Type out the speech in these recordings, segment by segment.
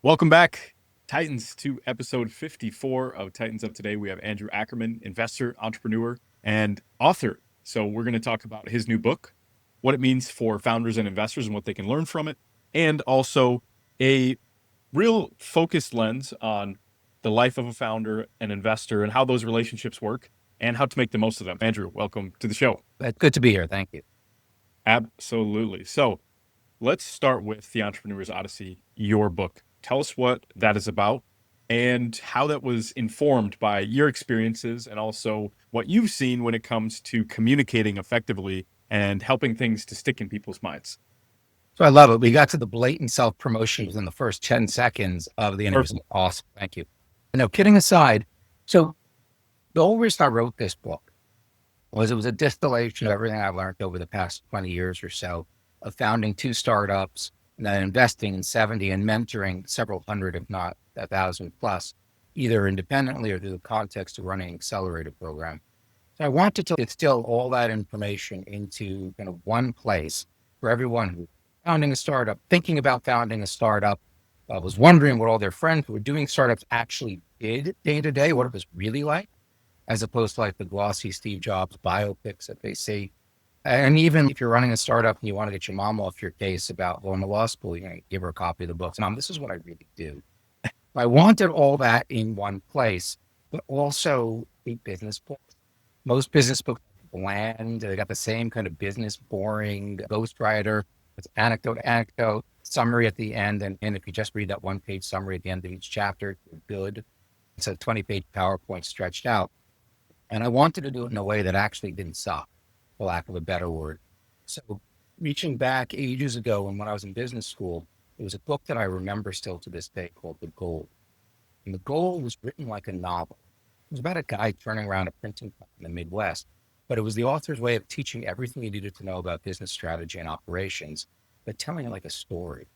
Welcome back, Titans, to episode 54 of Titans Up Today. We have Andrew Ackerman, investor, entrepreneur, and author. So, we're going to talk about his new book, what it means for founders and investors and what they can learn from it, and also a real focused lens on the life of a founder and investor and how those relationships work and how to make the most of them. Andrew, welcome to the show. It's good to be here. Thank you. Absolutely. So, let's start with The Entrepreneur's Odyssey, your book. Tell us what that is about and how that was informed by your experiences and also what you've seen when it comes to communicating effectively and helping things to stick in people's minds. So I love it. We got to the blatant self-promotion within the first 10 seconds of the interview. Perfect. Awesome. Thank you. No, kidding aside. So the whole reason I wrote this book was it was a distillation of everything I've learned over the past 20 years or so of founding 2 startups and then investing in 70 and mentoring several hundred, if not 1,000 plus, either independently or through the context of running an accelerator program. So I wanted to distill all that information into kind of one place for everyone who's founding a startup, thinking about founding a startup, was wondering what all their friends who were doing startups actually did day to day, what it was really like, as opposed to like the glossy Steve Jobs biopics that they see. And even if you're running a startup and you want to get your mom off your case about going to law school, you know, give her a copy of the books. Mom, this is what I really do. I wanted all that in one place, but also a business book. Most business books are bland. They got the same kind of business, boring ghostwriter. It's anecdote, summary at the end. And if you just read that 1-page summary at the end of each chapter, you're good. It's a 20-page PowerPoint stretched out. And I wanted to do it in a way that actually didn't suck, for lack of a better word. So reaching back ages ago when I was in business school, there was a book that I remember still to this day called The Goal. And The Goal was written like a novel. It was about a guy turning around a printing plant in the Midwest, but it was the author's way of teaching everything you needed to know about business strategy and operations, but telling it like a story.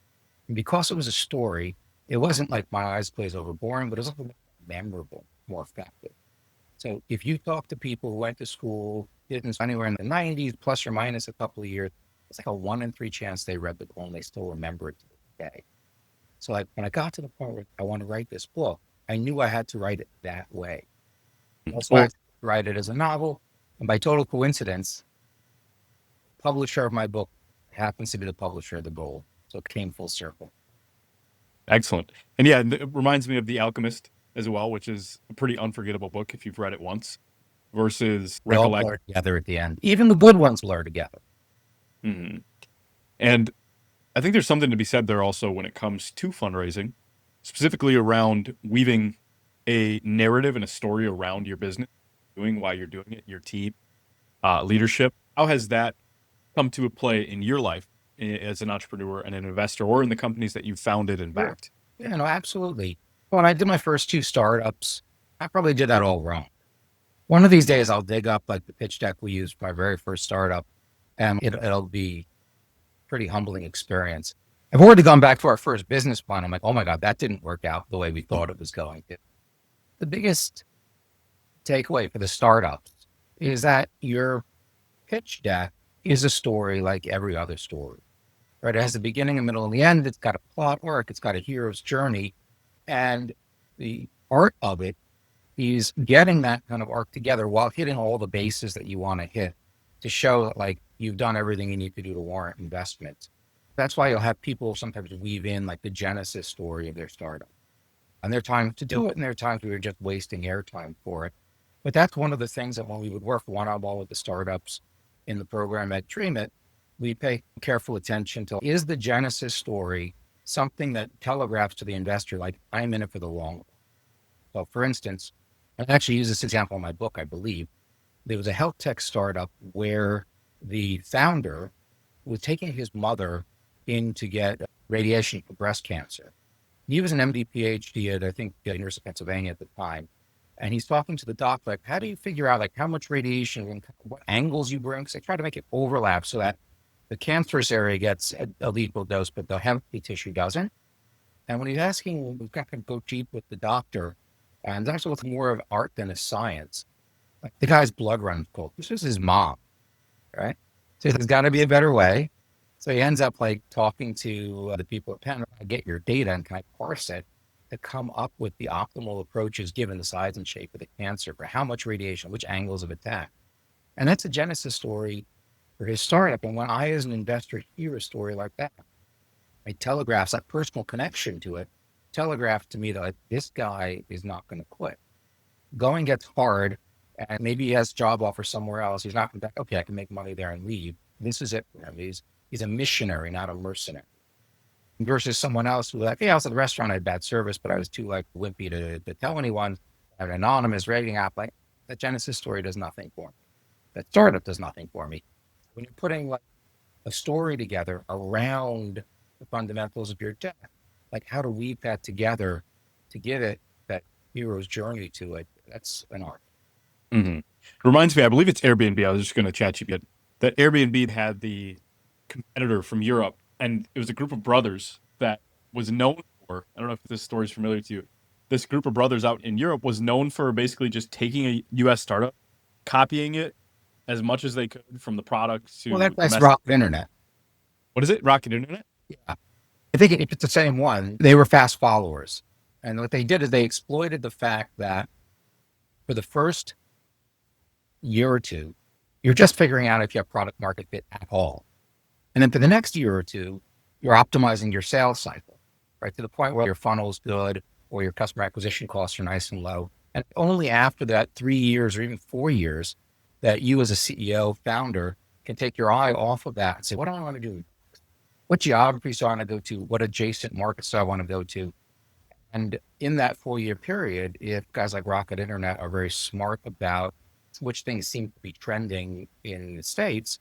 And because it was a story, it wasn't like My Eyes Glaze Over boring, but it was also more memorable, more effective. So if you talk to people who went to school, didn't anywhere in the 90s, plus or minus a couple of years, it's like a 1 in 3 chance they read the Goal and they still remember it to this day. So like when I got to the point where I want to write this book, I knew I had to write it that way. Also, I Well, had to write it as a novel. And by total coincidence, publisher of my book happens to be the publisher of The Goal. So it came full circle. excellent. And yeah, it reminds me of The Alchemist as well, which is a pretty unforgettable book if you've read it once versus They all recollect. blur together at the end. Even the good ones blur together. Mhm. And I think there's something to be said there also when it comes to fundraising, specifically around weaving a narrative and a story around your business, doing why you're doing it, your team, leadership. How has that come to a play in your life as an entrepreneur and an investor, or in the companies that you've founded and Sure. backed? Yeah, no, absolutely. When I did my first 2 startups, I probably did that all wrong. One of these days, I'll dig up like the pitch deck we used for my very first startup, and it'll be pretty humbling experience. I've already gone back to our first business plan. I'm like, oh my God, that didn't work out the way we thought it was going to. The biggest takeaway for the startups is that your pitch deck is a story like every other story, right? It has a beginning, a middle, and the end. It's got a plot arc. It's got a hero's journey. And the art of it is getting that kind of arc together while hitting all the bases that you want to hit to show that like you've done everything you need to do to warrant investment. That's why you'll have people sometimes weave in like the genesis story of their startup. And there are times to do it, and there are times we were just wasting airtime for it. But that's one of the things that when we would work one-on-one with the startups in the program at DreamIt, we pay careful attention to, is the genesis story something that telegraphs to the investor, like I'm in it for the long haul? So for instance, I actually use this example in my book, I believe. There was a health tech startup where the founder was taking his mother in to get radiation for breast cancer. He was an MD PhD at, I think, the University of Pennsylvania at the time. And he's talking to the doc, like, how do you figure out like how much radiation and what angles you bring? Because I try to make it overlap so that the cancerous area gets a lethal dose, but the healthy tissue doesn't. And when he's asking, we've got to go deep with the doctor, and that's actually more of art than a science. Like the guy's blood runs cold. This is his mom, right? So there's got to be a better way. So he ends up like talking to the people at Penn, I get your data and can I parse it to come up with the optimal approaches given the size and shape of the cancer for how much radiation, which angles of attack. And that's a genesis story for his startup. And when I, as an investor, hear a story like that, it telegraphs that personal connection to it, telegraphed to me that like, this guy is not going to quit. Going gets hard, and maybe he has a job offer somewhere else. He's not going to, okay, I can make money there and leave. This is it for him. He's a missionary, not a mercenary. Versus someone else who like, yeah, I was at the restaurant, I had bad service, but I was too like wimpy to tell anyone. I have an anonymous rating app. Like that Genesis story does nothing for me. That startup does nothing for me. When you're putting like a story together around the fundamentals of your deck, like how to weave that together to give it that hero's journey to it, that's an art. Mm-hmm. Reminds me, I believe it's Airbnb. I was just going to chat you, that Airbnb had the competitor from Europe, and it was a group of brothers that was known for, I don't know if this story is familiar to you. This group of brothers out in Europe was known for basically just taking a US startup, copying it as much as they could from the product Well, to that's domestic. Rocket Internet. What is it? Rocket Internet? Yeah. I think if it's the same one, they were fast followers. And what they did is they exploited the fact that for the first year or two, you're just figuring out if you have product market fit at all. And then for the next year or two, you're optimizing your sales cycle, right? To the point where your funnel's good or your customer acquisition costs are nice and low. And only after that 3 years or even 4 years that you as a CEO, founder, can take your eye off of that and say, what do I want to do? What geographies do I want to go to? What adjacent markets do I want to go to? And in that 4 year period, if guys like Rocket Internet are very smart about which things seem to be trending in the States,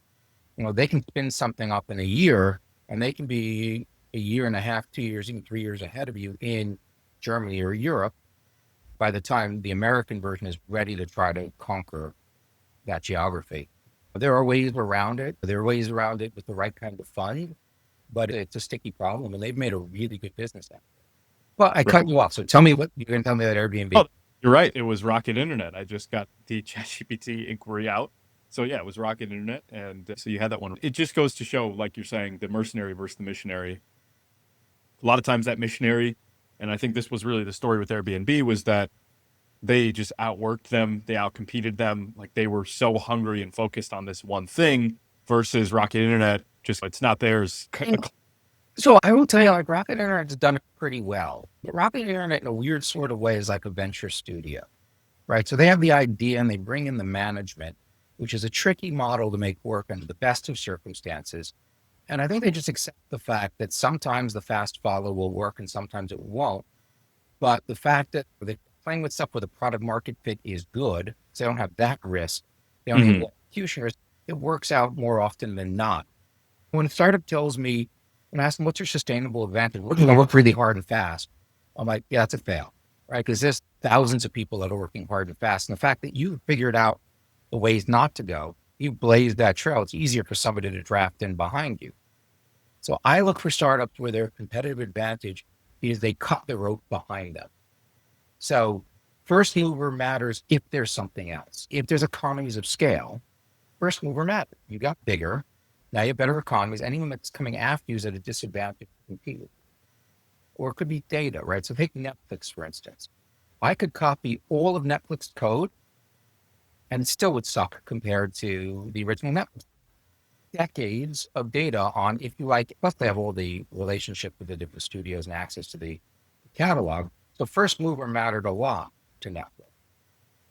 they can spin something up in a year and they can be a year and a half, 2 years, even 3 years ahead of you in Germany or Europe by the time the American version is ready to try to conquer that geography. There are ways around it. There are ways around it with the right kind of fund, but it's a sticky problem and they've made a really good business out of it. Well, I cut you off. So tell me what you're going to tell me that Airbnb. Oh, you're right. It was Rocket Internet. I just got the ChatGPT inquiry out. So yeah, it was Rocket Internet. And so you had that one. It just goes to show, like you're saying, the mercenary versus the missionary. A lot of times that missionary, and I think this was really the story with Airbnb, was that they just outworked them. They outcompeted them. Like they were so hungry and focused on this one thing versus Rocket Internet. Just it's not theirs. So I will tell you, like Rocket Internet's done it pretty well. But Rocket Internet, in a weird sort of way, is like a venture studio, right? So they have the idea and they bring in the management, which is a tricky model to make work under the best of circumstances. And I think they just accept the fact that sometimes the fast follow will work and sometimes it won't. But the fact that they're playing with stuff where the product market fit is good, so they don't have that risk. They don't have execution risk. It works out more often than not. When a startup tells me, and I ask them, what's your sustainable advantage? We're going to work really hard and fast. I'm like, yeah, that's a fail, right? Because there's thousands of people that are working hard and fast. And the fact that you figured out the ways not to go, you blazed that trail, it's easier for somebody to draft in behind you. So I look for startups where their competitive advantage is they cut the rope behind them. So first mover matters if there's something else. If there's economies of scale, first mover matters. You got bigger. Now you have better economies. Anyone that's coming after you is at a disadvantage to compete with. Or it could be data, right? So take Netflix, for instance. I could copy all of Netflix code and it still would suck compared to the original Netflix. Decades of data on, if you like, plus they have all the relationship with the different studios and access to the catalog. So first mover mattered a lot to Netflix.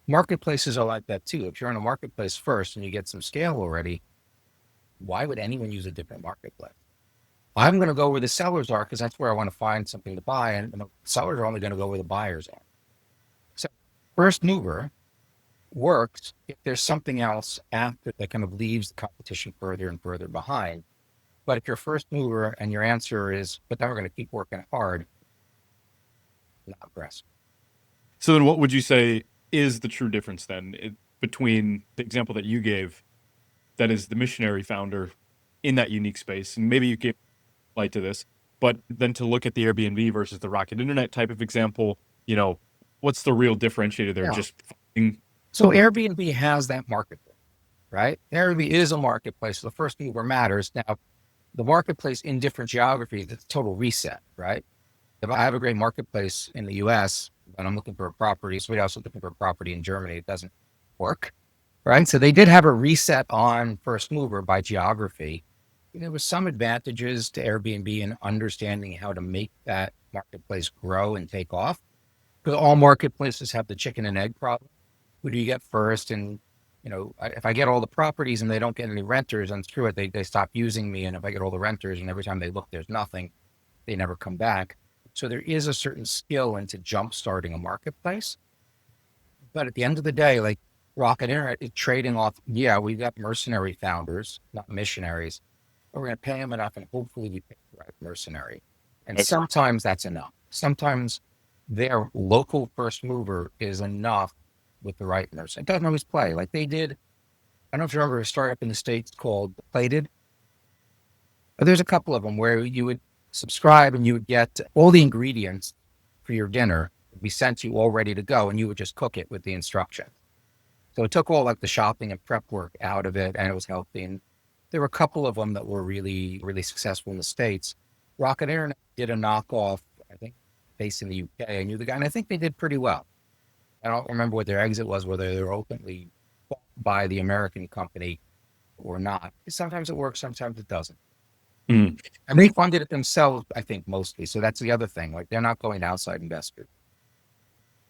Marketplaces are like that too. If you're in a marketplace first and you get some scale already, why would anyone use a different marketplace? I'm going to go where the sellers are because that's where I want to find something to buy. And the sellers are only going to go where the buyers are. So first mover works if there's something else after that kind of leaves the competition further and further behind. But if you're first mover and your answer is, but then we're going to keep working hard, not impressed. So then what would you say is the true difference then between the example that you gave, that is the missionary founder in that unique space? And maybe you gave light to this, but then to look at the Airbnb versus the Rocket Internet type of example, what's the real differentiator there? Yeah. Just finding. So Airbnb has that marketplace, right? Airbnb is a marketplace. So the first mover matters. Now, the marketplace in different geographies, it's a total reset, right? If I have a great marketplace in the US and I'm looking for a property, somebody else is looking for a property in Germany, it doesn't work, right? So they did have a reset on first mover by geography. There was some advantages to Airbnb in understanding how to make that marketplace grow and take off. Because all marketplaces have the chicken and egg problem. Who do you get first? And if I get all the properties and they don't get any renters, and screw it, they stop using me. And if I get all the renters and every time they look, there's nothing, they never come back. So there is a certain skill into jump starting a marketplace. But at the end of the day, like Rocket Internet is trading off, yeah, we've got mercenary founders, not missionaries. But we're going to pay them enough and hopefully we pick the right mercenary. And Okay. sometimes that's enough. Sometimes their local first mover is enough with the right mercenary. It doesn't always play. Like they did, I don't know if you remember a startup in the States called Plated. There's a couple of them where you would subscribe and you would get all the ingredients for your dinner be sent to you all ready to go, and you would just cook it with the instructions. So it took all like the shopping and prep work out of it, and it was healthy. And there were a couple of them that were really, really successful in the States. Rocket Internet did a knockoff, I think, based in the UK. I knew the guy, and I think they did pretty well. I don't remember what their exit was, whether they were openly bought by the American company or not. Sometimes it works, sometimes it doesn't. Mm. And they funded it themselves, I think, mostly. So that's the other thing. Like they're not going to outside investors.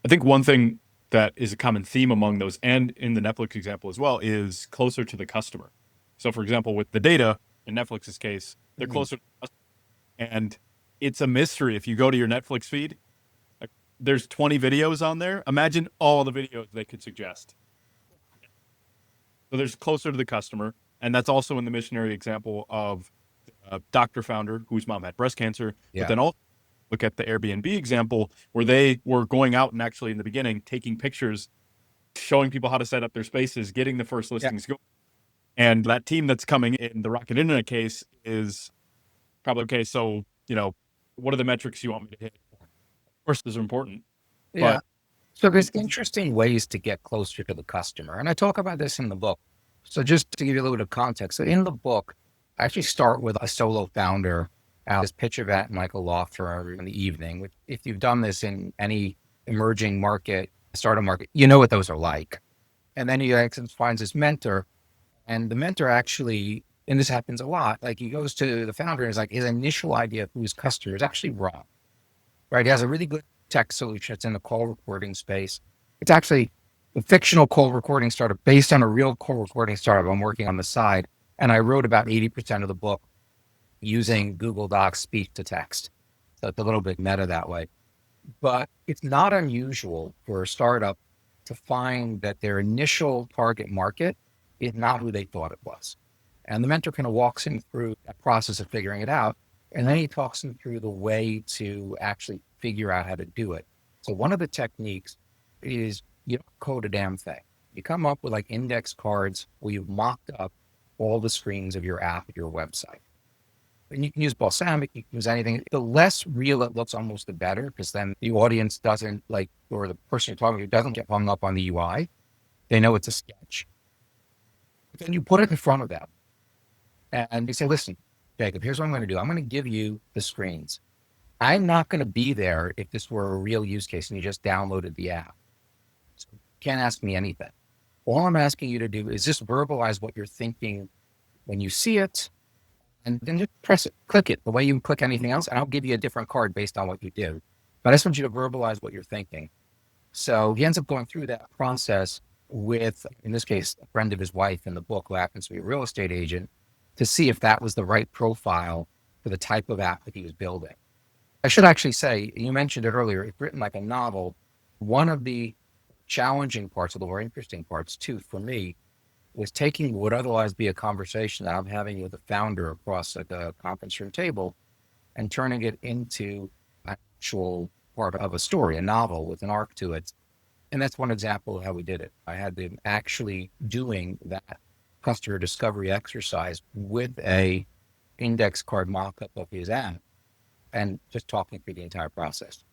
I think one thing that is a common theme among those, and in the Netflix example as well, is closer to the customer. So, for example, with the data in Netflix's case, they're Mhm. closer to the customer. And it's a mystery. If you go to your Netflix feed, like, there's 20 videos on there. Imagine all the videos they could suggest. So there's closer to the customer. And that's also in the missionary example of a doctor founder whose mom had breast cancer. But Yeah. then also look at the Airbnb example where they were going out and actually in the beginning taking pictures, showing people how to set up their spaces, getting the first Yeah. listings going. And that team that's coming in the Rocket Internet case is probably, okay, so, what are the metrics you want me to hit? Of course, those are important, Yeah. but So there's interesting ways to get closer to the customer. And I talk about this in the book. So just to give you a little bit of context. So in the book, I actually start with a solo founder at this pitch event, Michael Law firm in the evening. Which, if you've done this in any emerging market, startup market, you know what those are like. And then he finds his mentor, and the mentor actually, and this happens a lot, like he goes to the founder and is like, his initial idea of who his customer is actually wrong, right? He has a really good tech solution. It's in the call recording space. It's actually a fictional call recording startup based on a real call recording startup I'm working on the side. And I wrote about 80% of the book using Google Docs speech to text. So it's a little bit meta that way. But it's not unusual for a startup to find that their initial target market is not who they thought it was. And the mentor kind of walks him through that process of figuring it out. And then he talks him through the way to actually figure out how to do it. So one of the techniques is you don't code a damn thing. You come up with like index cards where you've mocked up all the screens of your app, your website. And you can use balsamic, you can use anything. The less real it looks, almost the better, because then the audience doesn't like, or the person you're talking to doesn't get hung up on the UI. They know it's a sketch. But then you put it in front of them and you say, listen, Jacob, here's what I'm going to do. I'm going to give you the screens. I'm not going to be there if this were a real use case and you just downloaded the app. So you can't ask me anything. All I'm asking you to do is just verbalize what you're thinking when you see it, and then just press it, click it the way you click anything else, and I'll give you a different card based on what you do. But I just want you to verbalize what you're thinking. So he ends up going through that process with, in this case, a friend of his wife in the book who happens to be a real estate agent, to see if that was the right profile for the type of app that he was building. I should actually say, you mentioned it earlier, it's written like a novel. One of the challenging parts, or the more interesting parts too, for me, was taking what would otherwise be a conversation that I'm having with a founder across like a conference room table and turning it into an actual part of a story, a novel with an arc to it. And that's one example of how we did it. I had them actually doing that customer discovery exercise with a index card mock-up of his app and just talking through the entire process.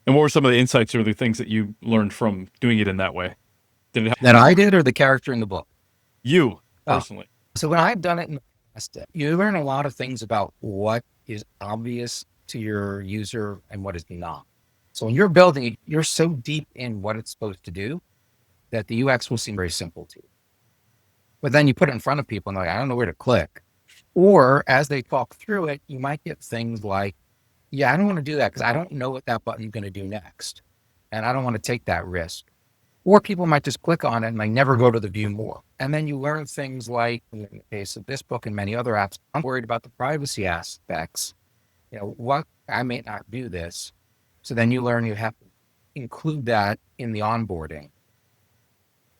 and what were some of the insights or the things that you learned from doing it in that way? Did it help That I did, or the character in the book? you Oh, personally? so when I had done it in the You learn a lot of things about what is obvious to your user and what is not. So when you're building it, you're so deep in what it's supposed to do that the UX will seem very simple to you. But then you put it in front of people and they're like, I don't know where to click. Or as they talk through it, you might get things like, yeah, I don't want to do that because I don't know what that button's going to do next. And I don't want to take that risk. Or people might just click on it and like never go to the view more. And then you learn things like, in the case of this book and many other apps, I'm worried about the privacy aspects. What I may not do this. So then you learn you have to include that in the onboarding.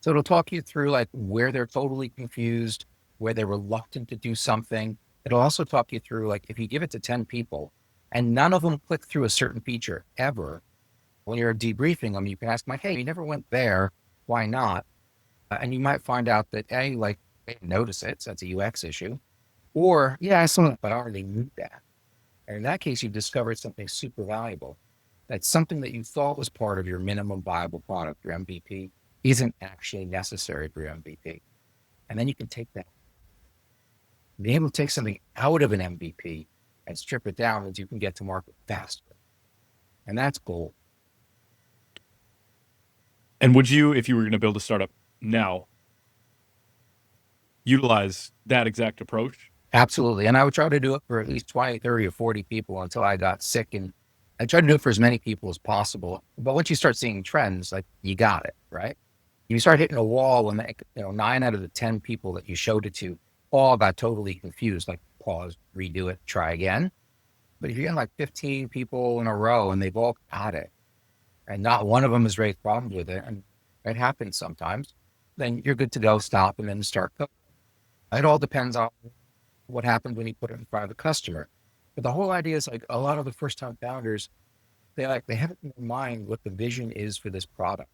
So it'll talk you through like where they're totally confused, where they're reluctant to do something. It'll also talk you through like if you give it to 10 people and none of them click through a certain feature ever, when you're debriefing them, you can ask them like, hey, you never went there. Why not? And you might find out that like they didn't notice it, so that's a UX issue. Or yeah, I saw it, but I already knew that. And in that case, you've discovered something super valuable. That's something that you thought was part of your minimum viable product, your MVP, isn't actually necessary for your MVP. And then you can take that, be able to take something out of an MVP and strip it down as you can get to market faster. And that's cool. And would you, if you were going to build a startup now, utilize that exact approach? Absolutely. And I would try to do it for at least 20, 30, or 40 people until I got sick. And I tried to do it for as many people as possible. But once you start seeing trends, like you got it, right? You start hitting a wall when 9 out of the 10 people that you showed it to all got totally confused, like pause, redo it, try again. But if you get like 15 people in a row and they've all got it and not one of them has raised problems with it, and it happens sometimes, then you're good to go, stop, and then start cooking. It all depends on what happens when you put it in front of the customer. But the whole idea is like a lot of the first time founders, they have it in their mind what the vision is for this product.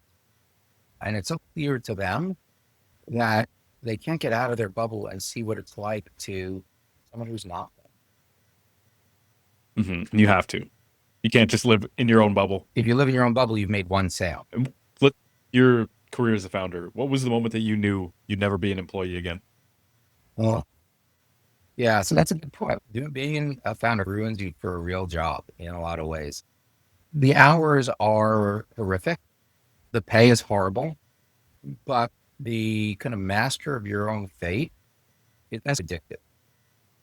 And it's so clear to them that they can't get out of their bubble and see what it's like to someone who's not them. Mm-hmm. You have to. You can't just live in your own bubble. If you live in your own bubble, you've made one sale. Your career as a founder, what was the moment that you knew you'd never be an employee again? Well, yeah, so that's a good point. Being a founder ruins you for a real job in a lot of ways. The hours are horrific. The pay is horrible, but the kind of master of your own fate, that's addictive.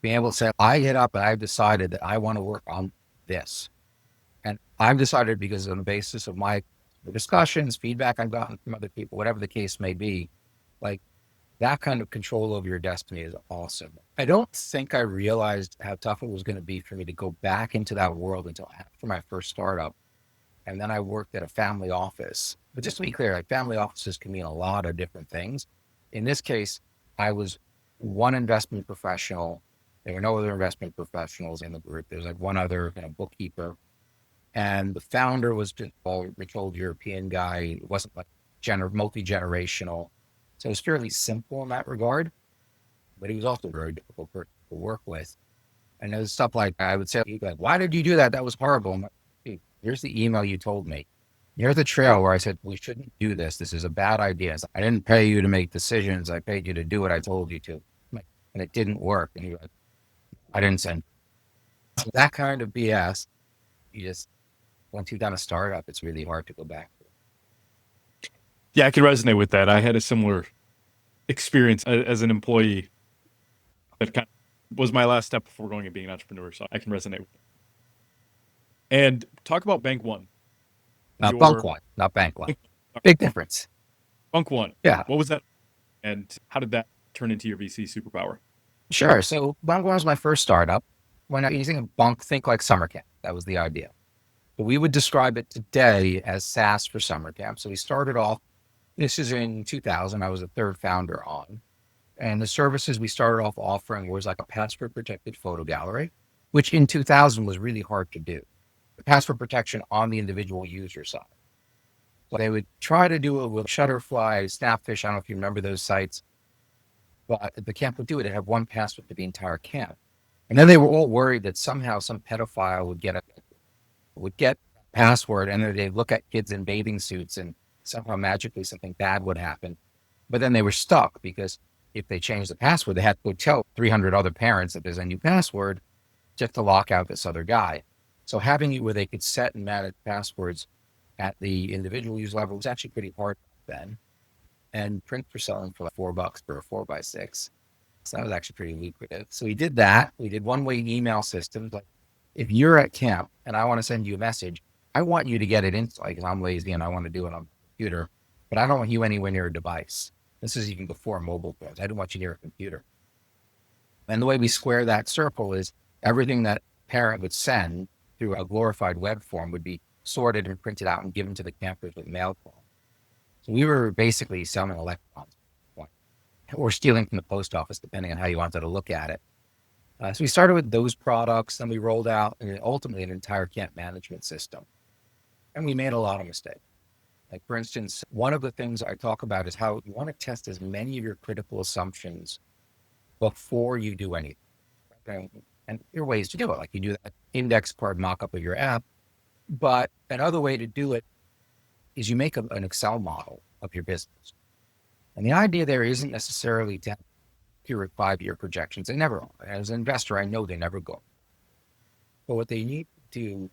Being able to say, I get up and I've decided that I want to work on this. And I've decided because on the basis of my discussions, feedback I've gotten from other people, whatever the case may be, like that kind of control over your destiny is awesome. I don't think I realized how tough it was going to be for me to go back into that world until after my first startup. And then I worked at a family office. But just to be clear, like family offices can mean a lot of different things. In this case, I was one investment professional. There were no other investment professionals in the group. There's like one other bookkeeper. And the founder was just a rich old European guy. It wasn't like multi-generational. So it was fairly simple in that regard, but he was also a very difficult person to work with. And there's stuff like I would say, like, why did you do that? That was horrible. I'm like, hey, here's the email you told me. Here's the trail where I said, we shouldn't do this. This is a bad idea. I didn't pay you to make decisions. I paid you to do what I told you to. And it didn't work. And you're like, I didn't send. So that kind of BS, once you've done a startup, it's really hard to go back. Yeah, I can resonate with that. I had a similar experience as an employee. That kind of was my last step before going and being an entrepreneur. So I can resonate with it. And talk about Bank One. Bunk One, not Bank One. Big difference. Bunk One. Yeah. What was that? And how did that turn into your VC superpower? Sure. So Bunk One was my first startup. When you think of Bunk, think like summer camp. That was the idea. But we would describe it today as SaaS for summer camp. So we started off, this is in 2000. I was the third founder on. And the services we started off offering was like a password protected photo gallery, which in 2000 was really hard to do. Password protection on the individual user side. So they would try to do it with Shutterfly, Snapfish. I don't know if you remember those sites, but the camp would do it. It had one password for the entire camp. And then they were all worried that somehow some pedophile would get password and then they'd look at kids in bathing suits and somehow magically something bad would happen. But then they were stuck because if they change the password, they have to go tell 300 other parents that there's a new password just to lock out this other guy. So having it where they could set and manage passwords at the individual user level was actually pretty hard then. And prints were selling for like $4 for a 4x6. So that was actually pretty lucrative. So we did that. We did one-way email systems. Like if you're at camp and I want to send you a message, I want you to get it instantly because I'm lazy and I want to do it on the computer, but I don't want you anywhere near a device. This is even before mobile phones. I don't want you near a computer. And the way we square that circle is everything that parent would send through a glorified web form would be sorted and printed out and given to the campers with mail call. So we were basically selling electrons or stealing from the post office, depending on how you wanted to look at it. So we started with those products, then we rolled out ultimately an entire camp management system. And we made a lot of mistakes. Like for instance, one of the things I talk about is how you want to test as many of your critical assumptions before you do anything. And there are ways to do it. Like you do that index card mock-up of your app. But another way to do it is you make an Excel model of your business. And the idea there isn't necessarily to have accurate 5-year projections. They never are. As an investor, I know they never go. But what they need to do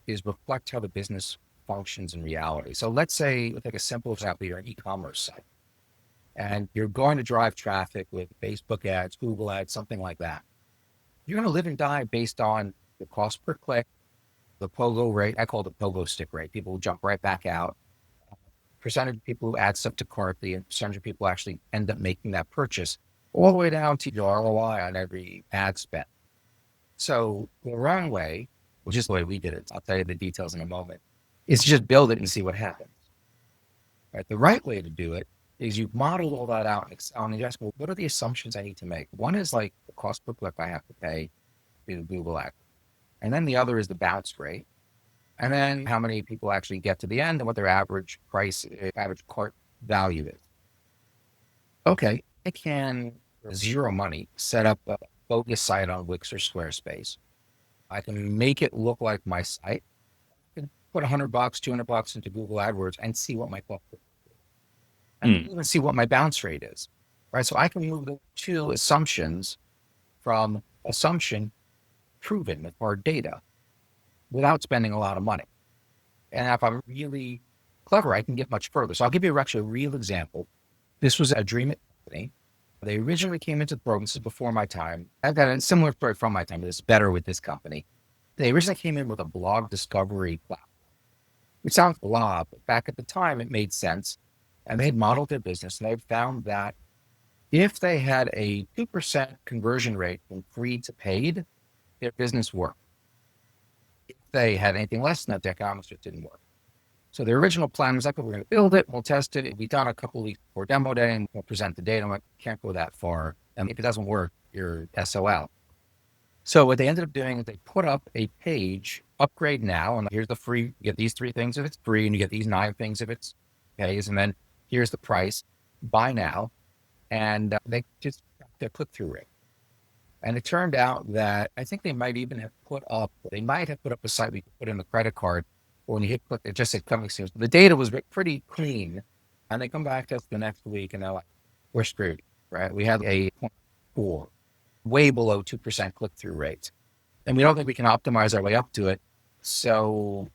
is reflect how the business functions in reality. So let's say, take a simple example, you're an e-commerce site and you're going to drive traffic with Facebook ads, Google ads, something like that. You're going to live and die based on the cost per click, the pogo rate. I call it the pogo stick rate. People will jump right back out. Percentage of people who add stuff to cart, the percentage of people actually end up making that purchase, all the way down to your ROI on every ad spend. So the wrong way, which is the way we did it, I'll tell you the details in a moment, is to just build it and see what happens. Right? The right way to do it is you model all that out in Excel and you ask, well, what are the assumptions I need to make? One is like the cost per click I have to pay to Google Ads. And then the other is the bounce rate. And then how many people actually get to the end and what their average price, average cart value is. Okay, I can, for zero money, set up a bogus site on Wix or Squarespace. I can make it look like my site. I can put $100, $200 into Google AdWords and see what my cost is. And even see what my bounce rate is. Right. So I can move the two assumptions from assumption proven with hard data without spending a lot of money. And if I'm really clever, I can get much further. So I'll give you actually a real example. This was a Dream It company. They originally came into the program. This is before my time. I've got a similar story from my time, but it's better with this company. They originally came in with a blog discovery platform, which sounds blah, but back at the time, it made sense. And they had modeled their business and they found that if they had a 2% conversion rate from free to paid, their business worked. If they had anything less than that, the economics just didn't work. So the original plan was like, we're going to build it, we'll test it. It'll be done a couple of weeks before demo day and we'll present the data. I'm like, can't go that far. And if it doesn't work, you're SOL. So what they ended up doing is they put up a page, upgrade now, and here's the free, you get these 3 things if it's free, and you get these 9 things if it's pays, and then here's the price, buy now. And they just got their click-through rate. And it turned out that I think they might have put up a site we could put in the credit card. But when you hit click, it just said coming soon. The data was pretty clean. And they come back to us the next week and they're like, we're screwed, right? We had a 0.4, way below 2% click-through rate. And we don't think we can optimize our way up to it. So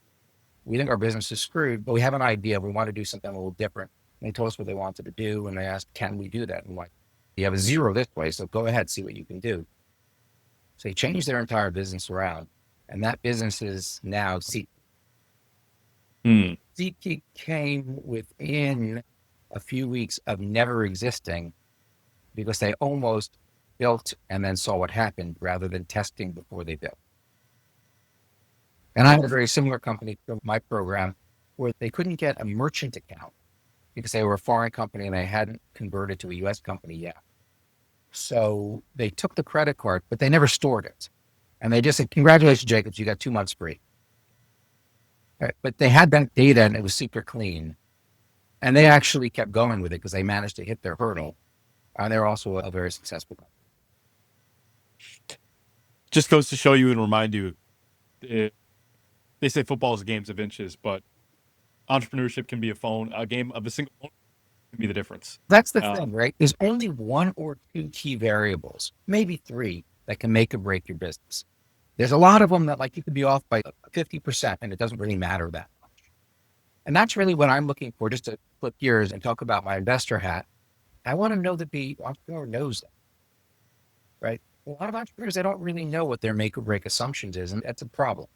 we think our business is screwed, but we have an idea. We want to do something a little different. And they told us what they wanted to do. And they asked, can we do that? And I'm like, you have a 0 this way, so go ahead, see what you can do. So they changed their entire business around. And that business is now SeatGeek. SeatGeek came within a few weeks of never existing because they almost built and then saw what happened rather than testing before they built. And I had a very similar company to my program where they couldn't get a merchant account because they were a foreign company and they hadn't converted to a US company yet. So they took the credit card, but they never stored it. And they just said, congratulations, Jacobs, you got 2 months free. Right. But they had that data and it was super clean. And they actually kept going with it because they managed to hit their hurdle. And they're also a very successful company. Just goes to show you and remind you, they say football is a game of inches, but entrepreneurship can be a game of a single phone. be the difference. That's the thing, Um, right? There's only one or two key variables, maybe three, that can make or break your business. There's a lot of them that like you could be off by 50% and it doesn't really matter that much. And that's really what I'm looking for, just to flip gears and talk about my investor hat. I want to know that the entrepreneur knows that, right? A lot of entrepreneurs, they don't really know what their make or break assumptions is. And that's a problem,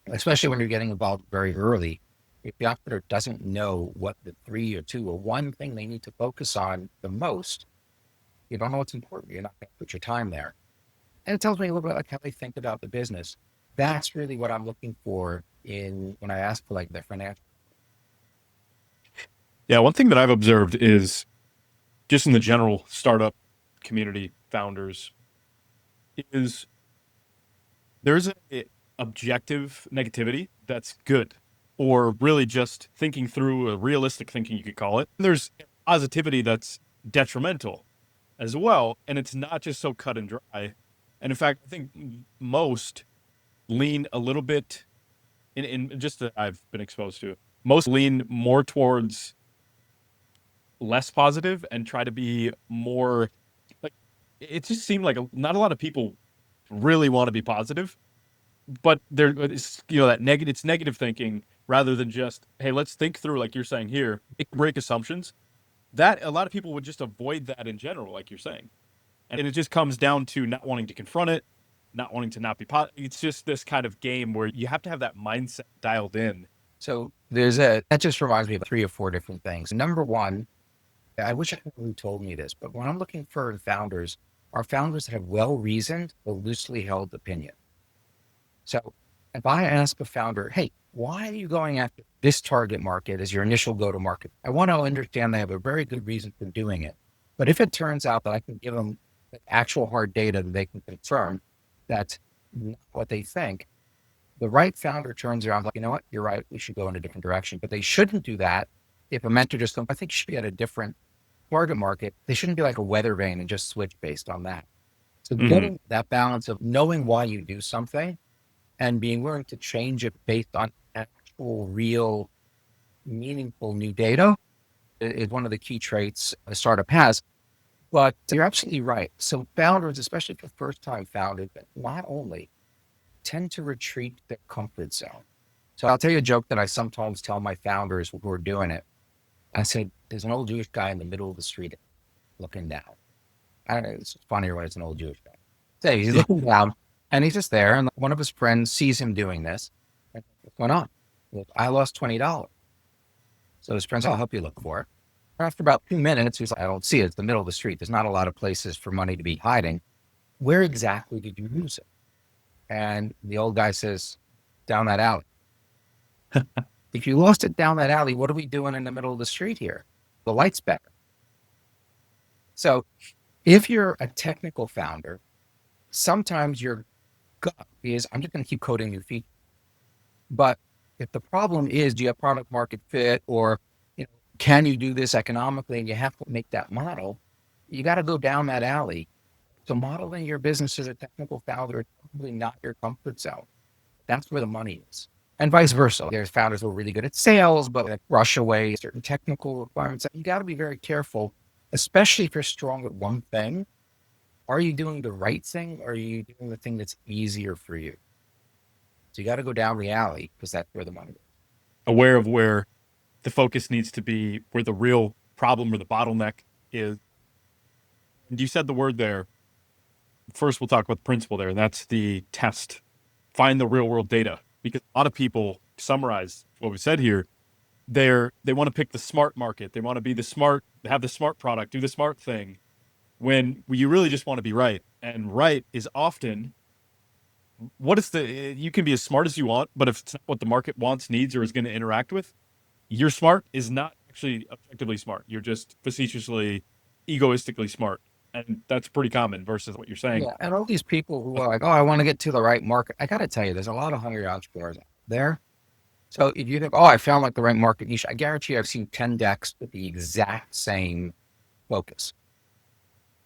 especially when you're getting involved very early. If the entrepreneur doesn't know what the three or two or one thing they need to focus on the most, you don't know what's important. You're not going to put your time there. And it tells me a little bit like how they think about the business. That's really what I'm looking for in when I ask for like their financial. yeah, one thing that I've observed is just in the general startup community, founders, is there's a objective negativity that's good, or really just thinking through a realistic thinking, you could call it. There's positivity that's detrimental as well, and it's not just so cut and dry. And in fact, I think most lean a little bit in just that I've been exposed to. Most lean more towards less positive and try to be more like it just seemed like not a lot of people really want to be positive, but it's, that negative, it's negative thinking rather than just, hey, let's think through, like you're saying here, break assumptions. That a lot of people would just avoid that in general, like you're saying. And it just comes down to not wanting to confront it, not wanting to not be it's just this kind of game where you have to have that mindset dialed in. So that just reminds me of three or four different things. Number one, I wish I had really told me this, but when I'm looking for founders, are founders that have well-reasoned or loosely held opinion. So if I ask a founder, hey, why are you going after this target market as your initial go-to-market? I want to understand they have a very good reason for doing it. But if it turns out that I can give them actual hard data that they can confirm that's not what they think, the right founder turns around like, you know what, you're right, we should go in a different direction. But they shouldn't do that if a mentor just goes, I think you should be at a different target market. They shouldn't be like a weather vane and just switch based on that. So Mm-hmm. getting that balance of knowing why you do something and being willing to change it based on actual, real, meaningful new data is one of the key traits a startup has. But you're absolutely right. So founders, especially for first-time founders, but not only tend to retreat to their comfort zone. So I'll tell you a joke that I sometimes tell my founders who are doing it. I said, there's an old Jewish guy in the middle of the street looking down. I don't know, it's funnier when it's an old Jewish guy. So he's Yeah. looking down and he's just there. And one of his friends sees him doing this. What's going on? Look, I lost $20. So his friends, I'll help you look for it. After about 2 minutes, he's like, I don't see it. It's the middle of the street. There's not a lot of places for money to be hiding. Where exactly did you lose it? And the old guy says, down that alley. If you lost it down that alley, what are we doing in the middle of the street here? The light's better. So if you're a technical founder, sometimes your gut is, I'm just going to keep coding new features. But if the problem is, do you have product market fit, or can you do this economically, and you have to make that model, you got to go down that alley. So modeling your business as a technical founder is probably not your comfort zone. That's where the money is. And vice versa. There's founders who are really good at sales, but like rush away certain technical requirements. You got to be very careful, especially if you're strong at one thing. Are you doing the right thing, or are you doing the thing that's easier for you? So you got to go down the alley because that's where the money is. Aware of where the focus needs to be, where the real problem or the bottleneck is. And you said the word there. First, we'll talk about the principle there, and that's the test. Find the real world data, because a lot of people summarize what we said here. They want to pick the smart market. They want to be the smart, have the smart product, do the smart thing, when you really just want to be right. And right is often what is you can be as smart as you want, but if it's not what the market wants, needs, or is going to interact with, your smart is not actually objectively smart. You're just facetiously, egoistically smart. And that's pretty common versus what you're saying. Yeah. And all these people who are like, oh, I want to get to the right market. I got to tell you, there's a lot of hungry entrepreneurs out there. So if you think, oh, I found like the right market niche, I guarantee you I've seen 10 decks with the exact same focus.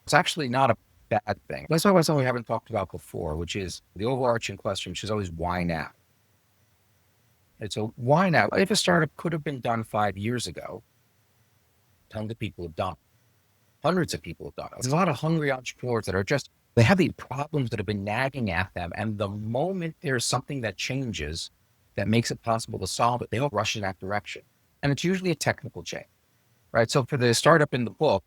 It's actually not a bad thing. Let's talk about something we haven't talked about before, which is the overarching question, which is always why now? And so why now? If a startup could have been done 5 years ago, Tons of people have done it. Hundreds of people have done it. There's a lot of hungry entrepreneurs that are just, they have these problems that have been nagging at them. And the moment there's something that changes that makes it possible to solve it, they all rush in that direction. And it's usually a technical change, right? So for the startup in the book,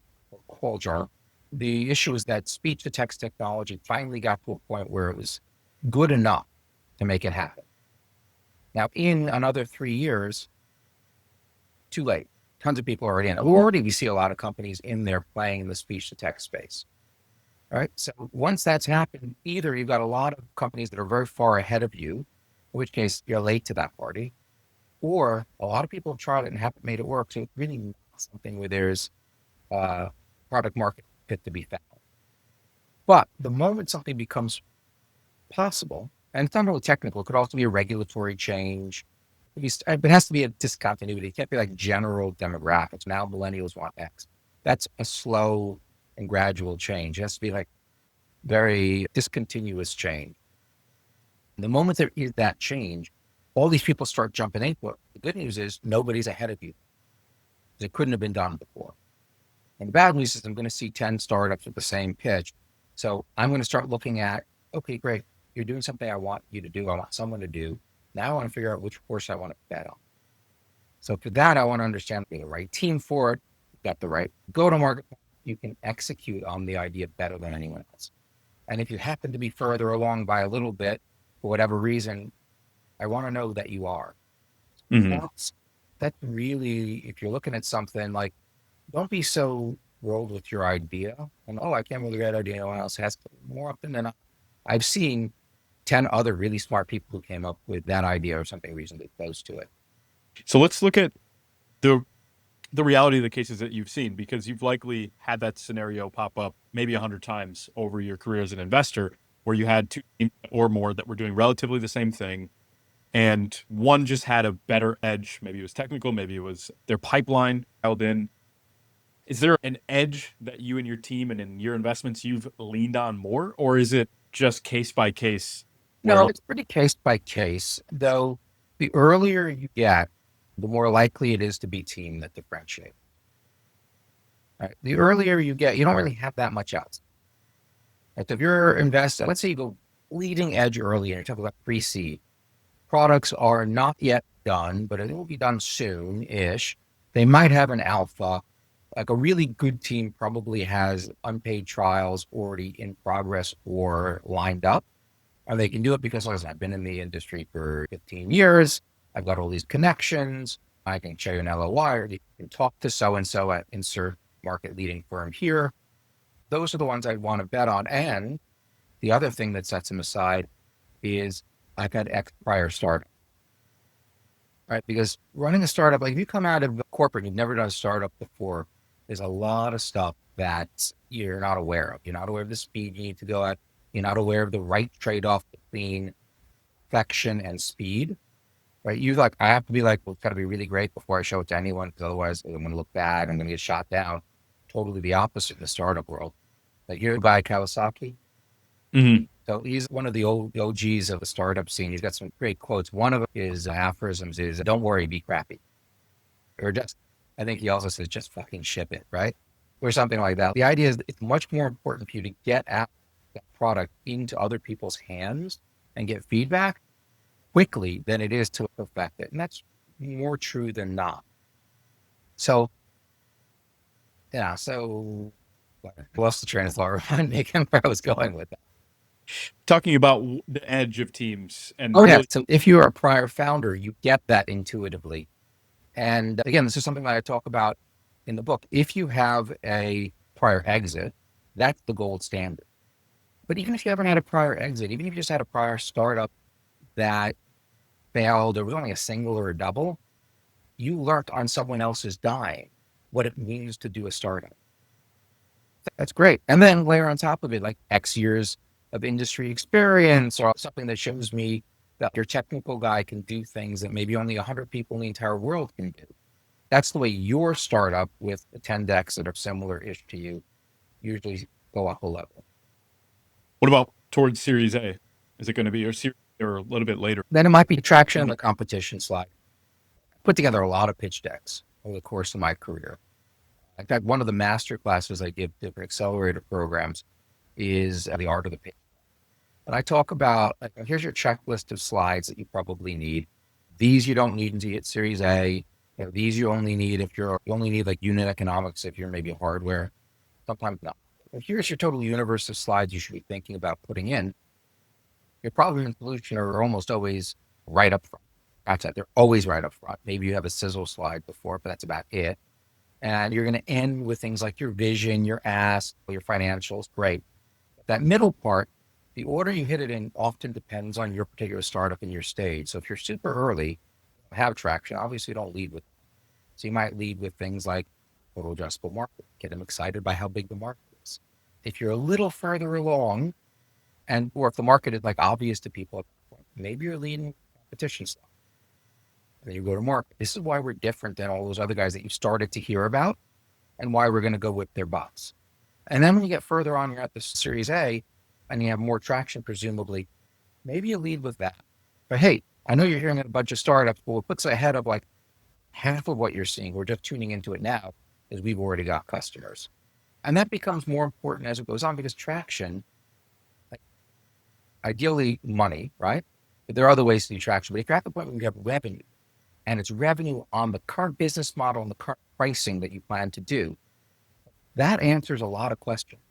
call jar, the issue is that speech to text technology finally got to a point where it was good enough to make it happen. Now, in another 3 years, too late. Tons of people are already in it. Already, we see a lot of companies in there playing in the speech to text space. Right. So once that's happened, either you've got a lot of companies that are very far ahead of you, in which case you're late to that party, or a lot of people have tried it and haven't made it work. So it's really not something where there's product market fit to be found. But the moment something becomes possible, and it's not really technical, it could also be a regulatory change. It has to be a discontinuity. It can't be like general demographics. Now millennials want X. That's a slow and gradual change. It has to be like very discontinuous change. The moment there is that change, all these people start jumping in. Well, the good news is nobody's ahead of you. It couldn't have been done before. And the bad news is I'm going to see 10 startups with the same pitch. So I'm going to start looking at, okay, great. You're doing something I want you to do. I want someone to do. Now I want to figure out which course I want to bet on. So for that, I want to understand the right team for it, got the right go-to-market. You can execute on the idea better than anyone else. And if you happen to be further along by a little bit, for whatever reason, I want to know that you are. Mm-hmm. That's really, if you're looking at something like, don't be so rolled with your idea. And, I came with a great idea. No one else has. More often than not, I've seen 10 other really smart people who came up with that idea or something reasonably close to it. So let's look at the reality of the cases that you've seen, because you've likely had that scenario pop up maybe 100 times over your career as an investor, where you had two teams or more that were doing relatively the same thing, and one just had a better edge. Maybe it was technical, maybe it was their pipeline dialed in. Is there an edge that you and your team and in your investments you've leaned on more, or is it just case by case? No, it's pretty case by case, though. The earlier you get, the more likely it is to be team that differentiate. Right? The earlier you get, you don't really have that much else. Right? So if you're investing, let's say you go leading edge early and you're talking about pre-seed, products are not yet done, but it will be done soon-ish. They might have an alpha. Like a really good team probably has unpaid trials already in progress or lined up. And they can do it because, like I said, I've been in the industry for 15 years. I've got all these connections. I can show you an LOI, or you can talk to so-and-so at insert market leading firm here. Those are the ones I'd want to bet on. And the other thing that sets them aside is I've had X prior startup, right? Because running a startup, like if you come out of corporate, you've never done a startup before, there's a lot of stuff that you're not aware of. You're not aware of the speed you need to go at. You're not aware of the right trade-off between perfection and speed, right? You like, I have to be like, well, it's got to be really great before I show it to anyone, because otherwise I'm going to look bad. I'm going to get shot down. Totally the opposite in the startup world. Like you're a guy, Kawasaki. Mm-hmm. So he's one of the old OGs of the startup scene. He's got some great quotes. One of his aphorisms is, don't worry, be crappy. Or just, I think he also says, just fucking ship it, right? Or something like that. The idea is it's much more important for you to get that product into other people's hands and get feedback quickly than it is to perfect it. And that's more true than not. So, yeah, so I lost the train of thought. Remind me again where I was going with that. Talking about the edge of teams and yeah. So if you're a prior founder, you get that intuitively. And again, this is something that I talk about in the book. If you have a prior exit, that's the gold standard. But even if you haven't had a prior exit, even if you just had a prior startup that failed, or was only a single or a double, you learned on someone else's dime what it means to do a startup. That's great. And then layer on top of it, like X years of industry experience, or something that shows me that your technical guy can do things that maybe only 100 people in the entire world can do. That's the way your startup with the 10 decks that are similar-ish to you usually go up a level. What about towards Series A? Is it going to be or a little bit later? Then it might be traction on the competition slide. I put together a lot of pitch decks over the course of my career. In fact, one of the master classes I give different accelerator programs is the art of the pitch. And I talk about, like, here's your checklist of slides that you probably need. These you don't need until you get Series A. These you only need if you only need like unit economics if you're maybe hardware. Sometimes not. But here's your total universe of slides you should be thinking about putting in. Your problem and solution are almost always right up front. That's it. They're always right up front. Maybe you have a sizzle slide before, but that's about it. And you're going to end with things like your vision, your ask, your financials. Great. That middle part, the order you hit it in often depends on your particular startup and your stage. So if you're super early, have traction, obviously don't lead with. So you might lead with things like total addressable market, get them excited by how big the market is. If you're a little further along, or if the market is like obvious to people, maybe you're leading competition stuff. And then you go to market. This is why we're different than all those other guys that you started to hear about and why we're going to go whip their butts. And then when you get further on, you're at the Series A and you have more traction, presumably, maybe you lead with that. But hey, I know you're hearing a bunch of startups, but what puts ahead of like half of what you're seeing, we're just tuning into it now, is we've already got customers. And that becomes more important as it goes on because traction, like, ideally money, right? But there are other ways to do traction. But if you're at the point where you have revenue, and it's revenue on the current business model and the current pricing that you plan to do, that answers a lot of questions.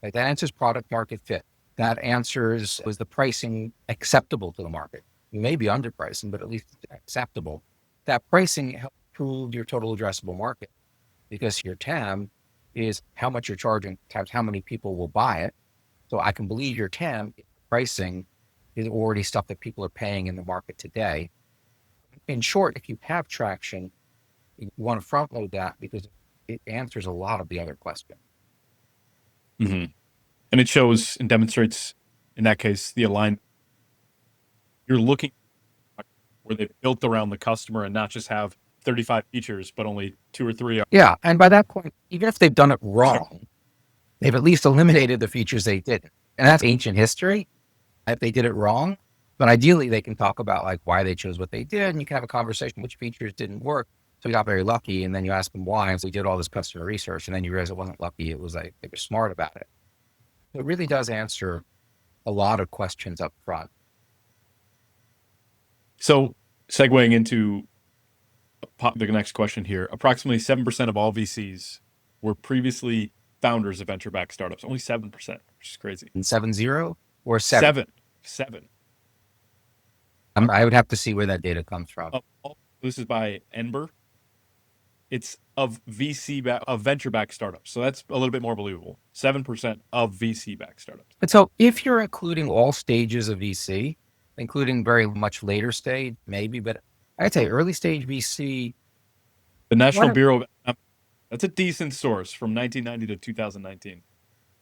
Like that answers product market fit. That answers, was the pricing acceptable to the market? You may be underpricing, but at least it's acceptable. That pricing helps prove your total addressable market because your TAM is how much you're charging times how many people will buy it. So I can believe your TAM pricing is already stuff that people are paying in the market today. In short, if you have traction, you want to front load that because it answers a lot of the other questions. Mm-hmm. And it shows and demonstrates, in that case, the alignment. You're looking where they've built around the customer and not just have 35 features, but only 2 or 3 are. Yeah. And by that point, even if they've done it wrong, they've at least eliminated the features they didn't. And that's ancient history if they did it wrong. But ideally, they can talk about like why they chose what they did. And you can have a conversation, which features didn't work. So we got very lucky. And then you ask them why. And so we did all this customer research. And then you realize it wasn't lucky. It was like they were smart about it. It really does answer a lot of questions up front. So, segueing into the next question here, approximately 7% of all VCs were previously founders of venture-backed startups. Only 7%, which is crazy. And 7-0 or 7? 7. I would have to see where that data comes from. This is by Enber. It's of of venture-backed startups. So that's a little bit more believable. 7% of VC-backed startups. But so if you're including all stages of VC, including very much later stage, maybe, but I'd say early stage VC. The National Bureau of, that's a decent source from 1990 to 2019.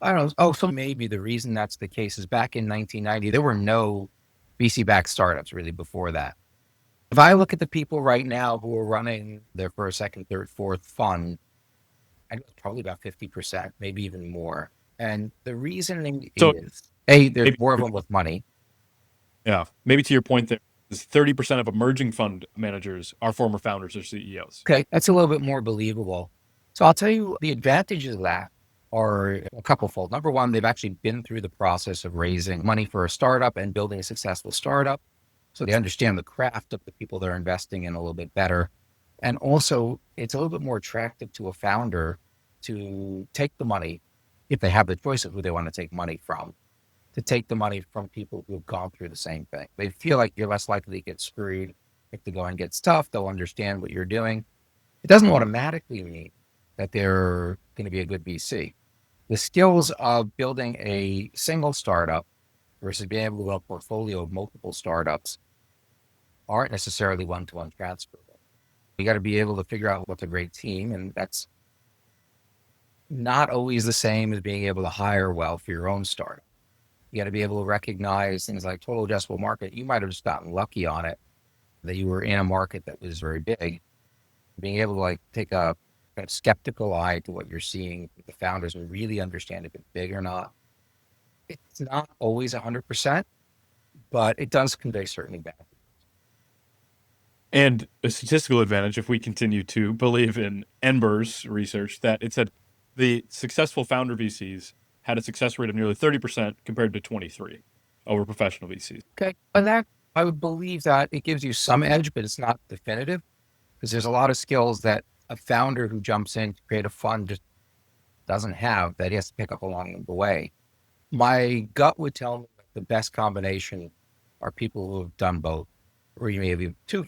I don't know. Oh, so maybe the reason that's the case is back in 1990, there were no VC-backed startups really before that. If I look at the people right now who are running their first, second, third, fourth fund, I know it's probably about 50%, maybe even more. And the reasoning is, there's more of them with money. Yeah. Maybe to your point there, 30% of emerging fund managers are former founders or CEOs. Okay. That's a little bit more believable. So I'll tell you the advantages of that are a couple fold. Number one, they've actually been through the process of raising money for a startup and building a successful startup. So they understand the craft of the people they're investing in a little bit better. And also it's a little bit more attractive to a founder to take the money, if they have the choice of who they want to take money from, to take the money from people who have gone through the same thing. They feel like you're less likely to get screwed. If the going gets tough, they'll understand what you're doing. It doesn't automatically mean that they're going to be a good VC. The skills of building a single startup versus being able to build a portfolio of multiple startups aren't necessarily one-to-one transferable. You got to be able to figure out what's a great team, and that's not always the same as being able to hire well for your own startup. You got to be able to recognize things like total addressable market. You might have just gotten lucky on it, that you were in a market that was very big. Being able to like take a kind of skeptical eye to what you're seeing, the founders will really understand if it's big or not. It's not always 100%, but it does convey certain advantages. And a statistical advantage, if we continue to believe in Enber's research, that it said the successful founder VCs had a success rate of nearly 30% compared to 23 over professional VCs. Okay. And that, I would believe that it gives you some edge, but it's not definitive because there's a lot of skills that a founder who jumps in to create a fund just doesn't have that he has to pick up along the way. My gut would tell me that the best combination are people who have done both, or you may have two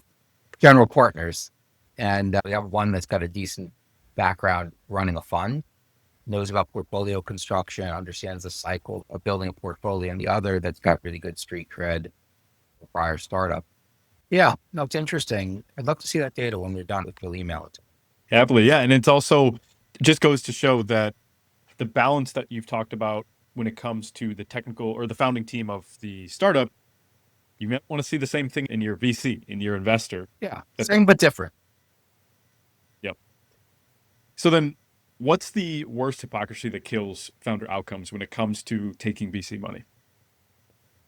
general partners, and we have one that's got a decent background running a fund, knows about portfolio construction, understands the cycle of building a portfolio, and the other that's got really good street cred for prior startup. Yeah, no, it's interesting. I'd love to see that data when we're done. If you'll email it to me. Happily, yeah. And it's also just goes to show that the balance that you've talked about when it comes to the technical or the founding team of the startup, you might want to see the same thing in your VC, in your investor. Yeah, same but different. Yep. So then what's the worst hypocrisy that kills founder outcomes when it comes to taking VC money?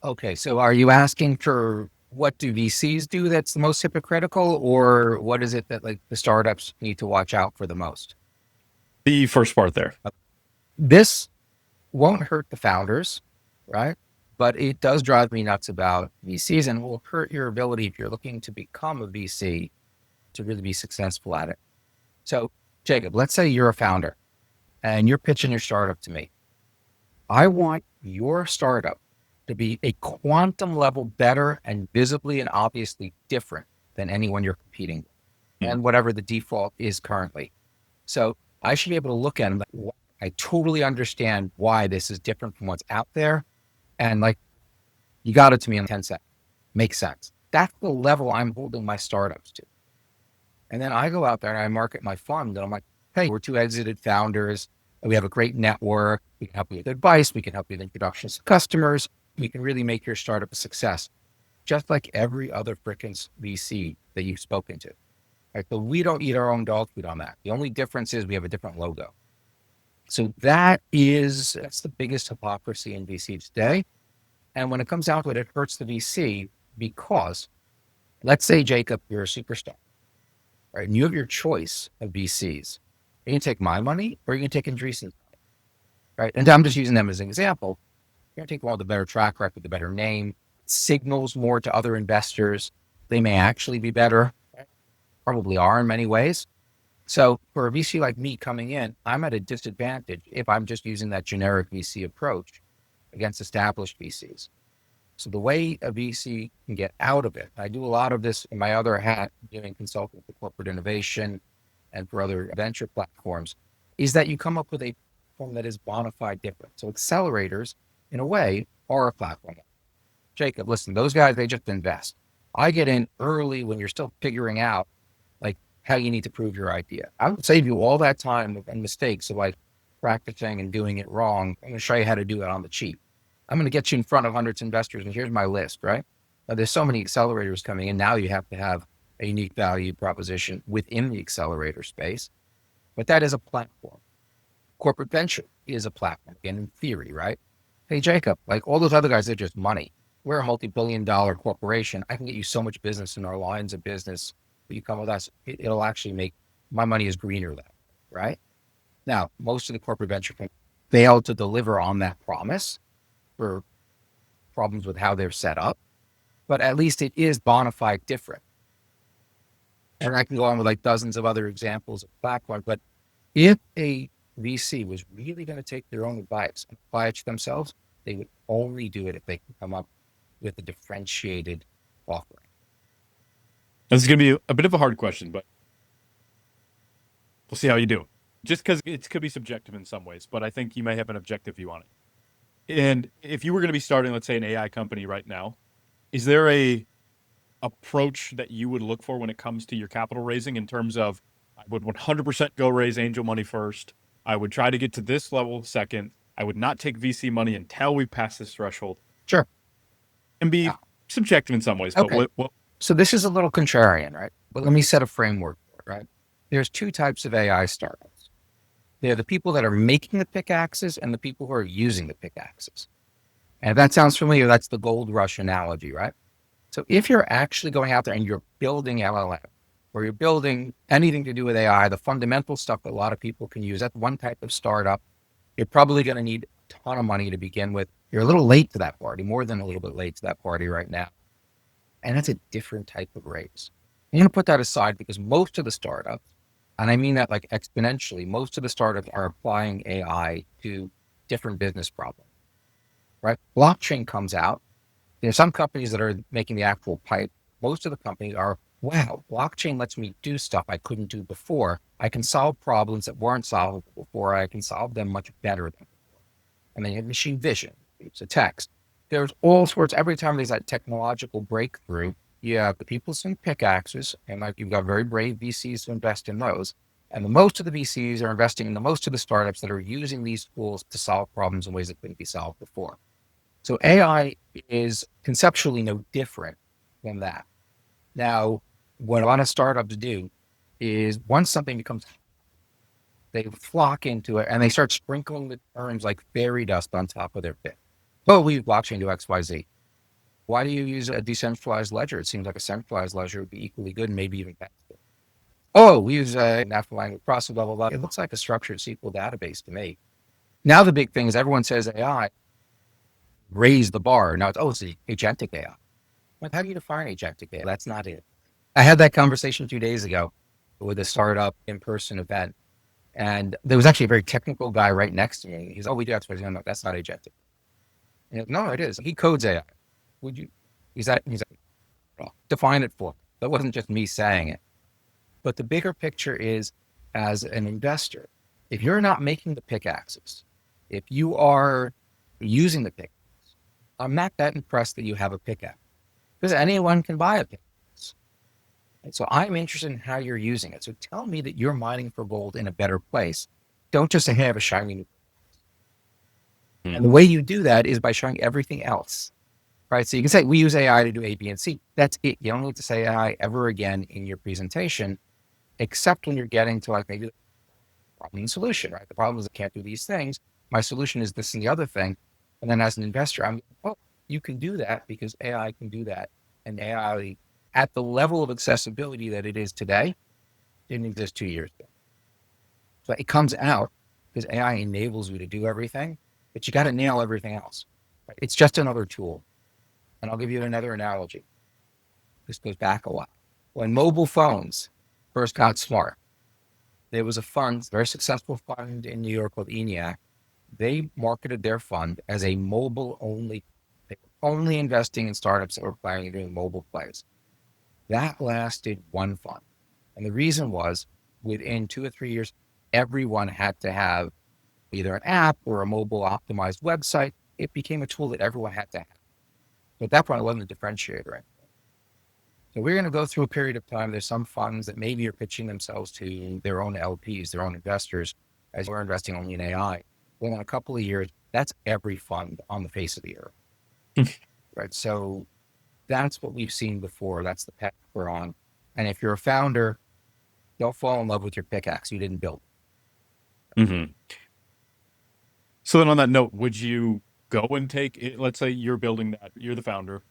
Okay, so are you asking for what do VCs do that's the most hypocritical, or what is it that like the startups need to watch out for the most? The first part there. This won't hurt the founders, right? But it does drive me nuts about VCs and will hurt your ability if you're looking to become a VC to really be successful at it. So, Jacob, let's say you're a founder and you're pitching your startup to me. I want your startup to be a quantum level better and visibly and obviously different than anyone you're competing with and whatever the default is currently. So I should be able to look at them like, I totally understand why this is different from what's out there. And like, you got it to me in 10 seconds. Makes sense. That's the level I'm holding my startups to. And then I go out there and I market my fund and I'm like, hey, we're two exited founders. We have a great network. We can help you with advice. We can help you with introductions to customers. We can really make your startup a success, just like every other frickin' VC that you've spoken to. Right? So we don't eat our own dog food on that. The only difference is we have a different logo. So that's the biggest hypocrisy in VC today. And when it comes down to it, it hurts the VC because let's say, Jacob, you're a superstar, right? And you have your choice of VCs. You can take my money or you can take Andreessen's money, right? And I'm just using them as an example. You're going to take one with the better track record, the better name, signals more to other investors. They may actually be better, probably are in many ways. So for a VC like me coming in, I'm at a disadvantage if I'm just using that generic VC approach against established VCs. So the way a VC can get out of it, I do a lot of this in my other hat, doing consulting for corporate innovation and for other venture platforms, is that you come up with a platform that is bona fide different. So accelerators, in a way, are a platform. Jacob, listen, those guys, they just invest. I get in early when you're still figuring out like how you need to prove your idea. I would save you all that time and mistakes of like practicing and doing it wrong. I'm going to show you how to do it on the cheap. I'm going to get you in front of hundreds of investors and here's my list, right? Now, there's so many accelerators coming in. Now you have to have a unique value proposition within the accelerator space, but that is a platform. Corporate venture is a platform, again, in theory, right? Hey, Jacob, like all those other guys, they're just money. We're a multi-billion-dollar corporation. I can get you so much business in our lines of business. You come with us, it'll actually make my money is greener then, right? Now, most of the corporate venture firms fail to deliver on that promise for problems with how they're set up, but at least it is bona fide different. And I can go on with like dozens of other examples of platforms, but if a VC was really going to take their own advice and apply it to themselves, they would only do it if they can come up with a differentiated offering. This is going to be a bit of a hard question, but we'll see how you do. Just because it could be subjective in some ways, but I think you may have an objective view on it. And if you were going to be starting, let's say, an AI company right now, is there a approach that you would look for when it comes to your capital raising in terms of I would 100% go raise angel money first. I would try to get to this level second. I would not take VC money until we pass this threshold. Sure. And be subjective in some ways. Okay. But So this is a little contrarian, right? But let me set a framework for it, right? There's two types of AI startups. They're the people that are making the pickaxes and the people who are using the pickaxes. And if that sounds familiar, that's the gold rush analogy, right? So if you're actually going out there and you're building LLM, or you're building anything to do with AI, the fundamental stuff that a lot of people can use, that's one type of startup. You're probably going to need a ton of money to begin with. You're a little late to that party, more than a little bit late to that party right now. And that's a different type of raise. I'm going to put that aside because most of the startups, and I mean that like exponentially, most of the startups are applying AI to different business problems, right? Blockchain comes out. There's some companies that are making the actual pipe. Most of the companies are, wow, blockchain lets me do stuff I couldn't do before. I can solve problems that weren't solvable before. I can solve them much better than before. And then you have machine vision, it's a text. There's all sorts, every time there's that technological breakthrough, you have the people saying pickaxes, and like you've got very brave VCs to invest in those. And the most of the VCs are investing in the most of the startups that are using these tools to solve problems in ways that couldn't be solved before. So AI is conceptually no different than that. Now, what a lot of startups do is once something becomes, they flock into it and they start sprinkling the terms like fairy dust on top of their bit. Oh, we use blockchain to XYZ. Why do you use a decentralized ledger? It seems like a centralized ledger would be equally good and maybe even faster. Oh, we use a natural language processing, blah, blah, blah. It looks like a structured SQL database to me. Now the big thing is everyone says AI, raise the bar. Now it's the agentic AI. Like, how do you define agentic AI? That's not it. I had that conversation 2 days ago with a startup in-person event. And there was actually a very technical guy right next to me. He's, oh, we do XYZ. I'm like, that's not agentic. And like, no, it is. He codes AI. Would you? He's like, well, define it for me. That wasn't just me saying it. But the bigger picture is, as an investor, if you're not making the pickaxes, if you are using the pickaxe, I'm not that impressed that you have a pickaxe because anyone can buy a pickaxe. And so I'm interested in how you're using it. So tell me that you're mining for gold in a better place. Don't just say, hey, I have a shiny new pickaxe. And the way you do that is by showing everything else, right? So you can say, we use AI to do A, B, and C. That's it. You don't need to say AI ever again in your presentation, except when you're getting to like maybe the problem and solution, right? The problem is I can't do these things. My solution is this and the other thing. And then as an investor, I'm, oh, you can do that because AI can do that. And AI at the level of accessibility that it is today didn't exist 2 years ago. So it comes out because AI enables you to do everything, but you got to nail everything else. Right? It's just another tool. And I'll give you another analogy. This goes back a while. When mobile phones first got smart, there was a fund, very successful fund in New York called ENIAC. They marketed their fund as a mobile only. They were only investing in startups that were planning on doing mobile plays. That lasted one fund. And the reason was within 2 or 3 years, everyone had to have either an app or a mobile optimized website. It became a tool that everyone had to have. So at that point, it wasn't a differentiator anymore. So we're going to go through a period of time. There's some funds that maybe are pitching themselves to their own LPs, their own investors, as we're investing only in AI. Well, in a couple of years, that's every fund on the face of the earth. Right. So that's what we've seen before. That's the path we're on. And if you're a founder, don't fall in love with your pickaxe. You didn't build it. So then on that note, would you go and take it? Let's say you're building that, you're the founder.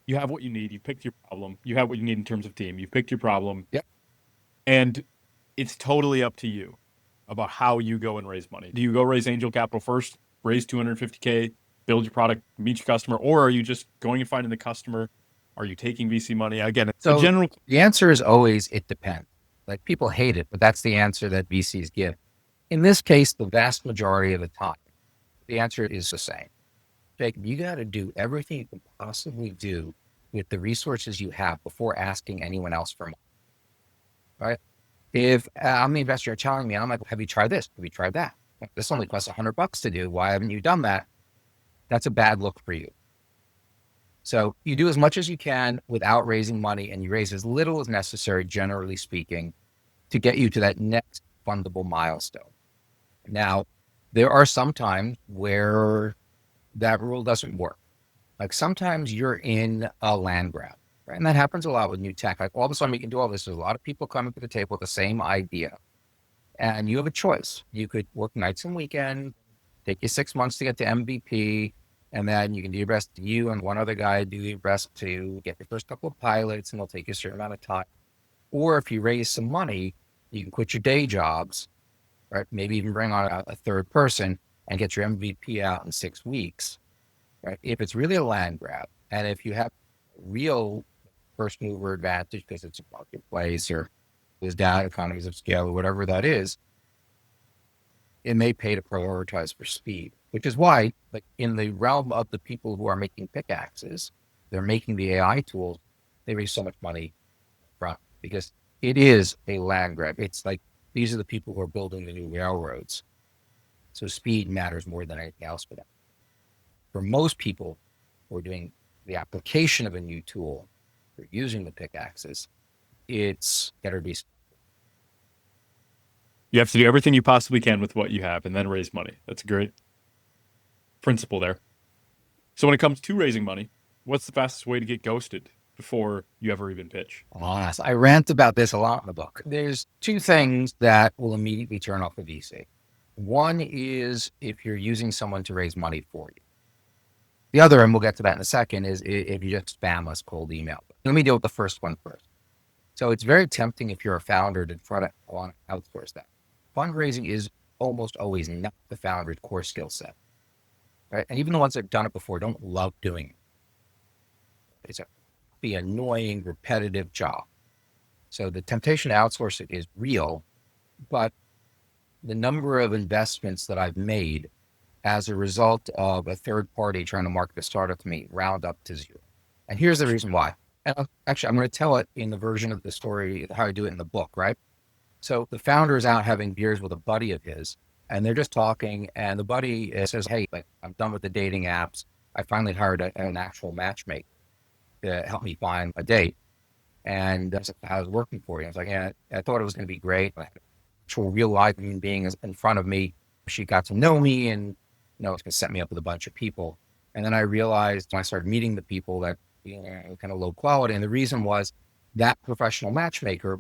You have what you need. You picked your problem. You have what you need in terms of team. You've picked your problem. Yep. And it's totally up to you about how you go and raise money. Do you go raise angel capital first, raise 250K, build your product, meet your customer, or are you just going and finding the customer? Are you taking VC money? Again, it's a general. The answer is always, it depends. Like people hate it, but that's the answer that VCs give. In this case, the vast majority of the time, the answer is the same. Jacob, you got to do everything you can possibly do with the resources you have before asking anyone else for money. Right? If I'm the investor, you're telling me, I'm like, have you tried this? Have you tried that? This only costs $100 to do. Why haven't you done that? That's a bad look for you. So you do as much as you can without raising money, and you raise as little as necessary, generally speaking, to get you to that next fundable milestone. Now, there are some times where that rule doesn't work. Like sometimes you're in a land grab, right? And that happens a lot with new tech. Like all of a sudden we can do all this. There's a lot of people coming to the table with the same idea. And you have a choice. You could work nights and weekends, take you 6 months to get to MVP, And then you can do your best, you and one other guy do your best to get your first couple of pilots, and it'll take you a certain amount of time. Or if you raise some money, you can quit your day jobs, right? Maybe even bring on a third person and get your MVP out in 6 weeks, right? If it's really a land grab, and if you have real first mover advantage because it's a marketplace or there's data economies of scale or whatever that is, it may pay to prioritize for speed, which is why, like in the realm of the people who are making pickaxes, they're making the AI tools, they raise so much money front because it is a land grab. It's like these are the people who are building the new railroads. So speed matters more than anything else for them. For most people who are doing the application of a new tool, or using the pickaxes, it's better to be. You have to do everything you possibly can with what you have and then raise money. That's a great principle there. So when it comes to raising money, what's the fastest way to get ghosted before you ever even pitch? Honest, I rant about this a lot in the book. There's two things that will immediately turn off a VC. One is if you're using someone to raise money for you. The other, and we'll get to that in a second, is if you just spam us cold email. Let me deal with the first one first. So it's very tempting if you're a founder to try to want to outsource that. Fundraising is almost always not the founder's core skill set, right? And even the ones that have done it before don't love doing it. It's the annoying, repetitive job. So the temptation to outsource it is real, but the number of investments that I've made as a result of a third party trying to market a startup to me round up to zero. And here's the reason why. And actually, I'm going to tell it in the version of the story, how I do it in the book, right? So the founder is out having beers with a buddy of his, and they're just talking, and the buddy says, hey, like, I'm done with the dating apps. I finally hired an actual matchmaker to help me find a date. And that's how I was working for you. I was like, yeah, I thought it was going to be great. I had an actual real life human being in front of me. She got to know me and, it's going to set me up with a bunch of people. And then I realized when I started meeting the people that, kind of low quality. And the reason was that professional matchmaker,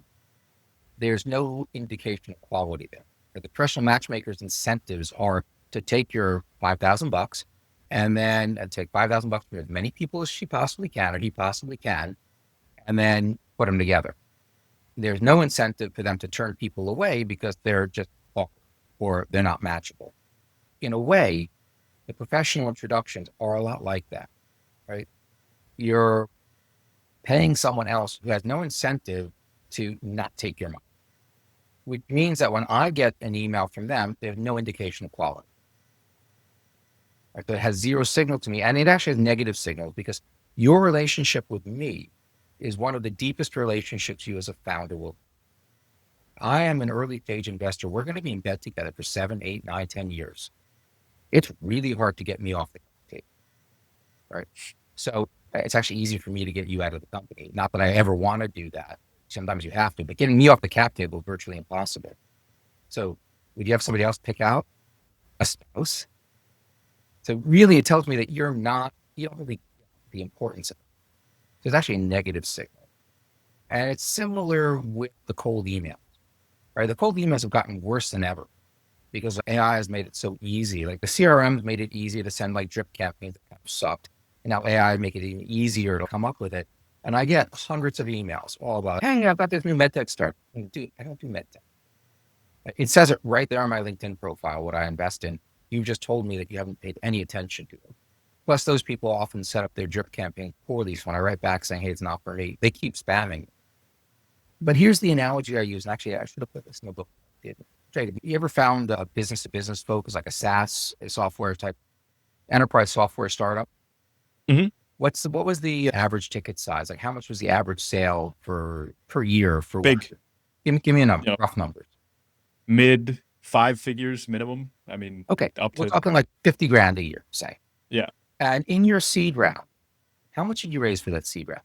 there's no indication of quality there. The professional matchmaker's incentives are to take your $5,000 and then take $5,000 from as many people as she possibly can or he possibly can, and then put them together. There's no incentive for them to turn people away because they're just awkward or they're not matchable. In a way, the professional introductions are a lot like that, right? You're paying someone else who has no incentive to not take your money, which means that when I get an email from them, there's no indication of quality. Right? It has zero signal to me, and it actually has negative signals because your relationship with me is one of the deepest relationships you as a founder will. I am an early stage investor. We're going to be in bed together for 7, 8, 9, 10 years. It's really hard to get me off the table, right? So it's actually easy for me to get you out of the company. Not that I ever want to do that. Sometimes you have to, but getting me off the cap table is virtually impossible. So would you have somebody else pick out a spouse? So really, it tells me that you don't really get the importance of it. There's actually a negative signal. And it's similar with the cold emails, right? The cold emails have gotten worse than ever because AI has made it so easy. Like the CRMs made it easier to send like drip campaigns that kind of sucked. And now AI make it even easier to come up with it. And I get hundreds of emails all about, hey, I've got this new medtech start. Dude, I don't do medtech. It says it right there on my LinkedIn profile, what I invest in. You just told me that you haven't paid any attention to it. Plus, those people often set up their drip campaign poorly. So when I write back saying, hey, it's not for me, they keep spamming. But here's the analogy I use. And actually, I should have put this in the book. You ever found a business-to-business focus, like a SaaS software type enterprise software startup? Mm-hmm. What was the average ticket size? Like how much was the average sale per year for Big? Give me a number, rough numbers. Mid 5 figures minimum. I mean, okay, up we're to talking like 50 grand a year, say. Yeah. And in your seed round, how much did you raise for that seed round?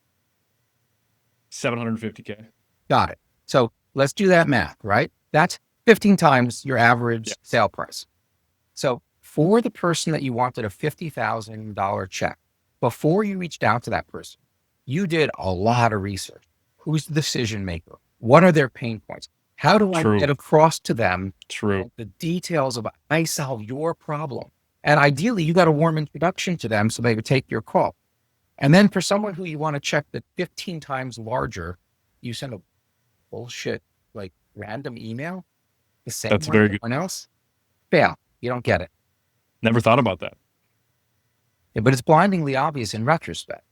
$750K. Got it. So let's do that math, right? That's 15 times your average sale price. So for the person that you wanted a $50,000 check, before you reached out to that person, you did a lot of research. Who's the decision maker? What are their pain points? How do I get across to them the details of I solve your problem? And ideally, you got a warm introduction to them so they would take your call. And then for someone who you want to check that 15 times larger, you send a bullshit, like random email, the same That's one as very good. everyone else. Fail. You don't get it. Never thought about that. Yeah, but it's blindingly obvious in retrospect.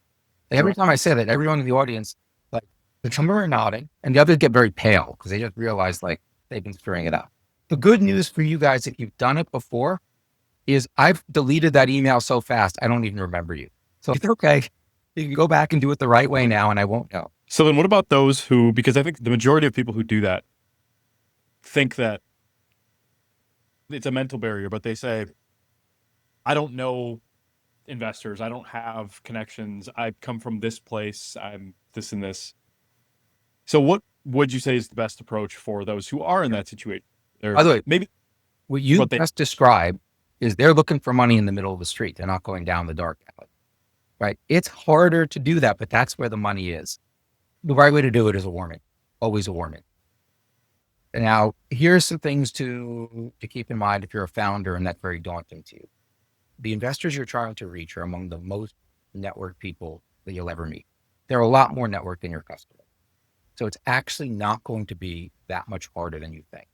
Like every Correct. time I say that, everyone in the audience, like some are nodding and the others get very pale because they just realize like they've been screwing it up. The good news for you guys, if you've done it before, is I've deleted that email so fast, I don't even remember you. So it's okay. You can go back and do it the right way now and I won't know. So then what about those who, because I think the majority of people who do that think that it's a mental barrier, but they say, I don't know investors. I don't have connections. I come from this place. I'm this and this. So what would you say is the best approach for those who are in that situation? By Or the way, maybe what you what they, just described is they're looking for money in the middle of the street. They're not going down the dark alley, right? It's harder to do that, but that's where the money is. The right way to do it is a warming, always a warming. Now, here's some things to keep in mind if you're a founder and that's very daunting to you. The investors you're trying to reach are among the most networked people that you'll ever meet. They're a lot more networked than your customer. So it's actually not going to be that much harder than you think.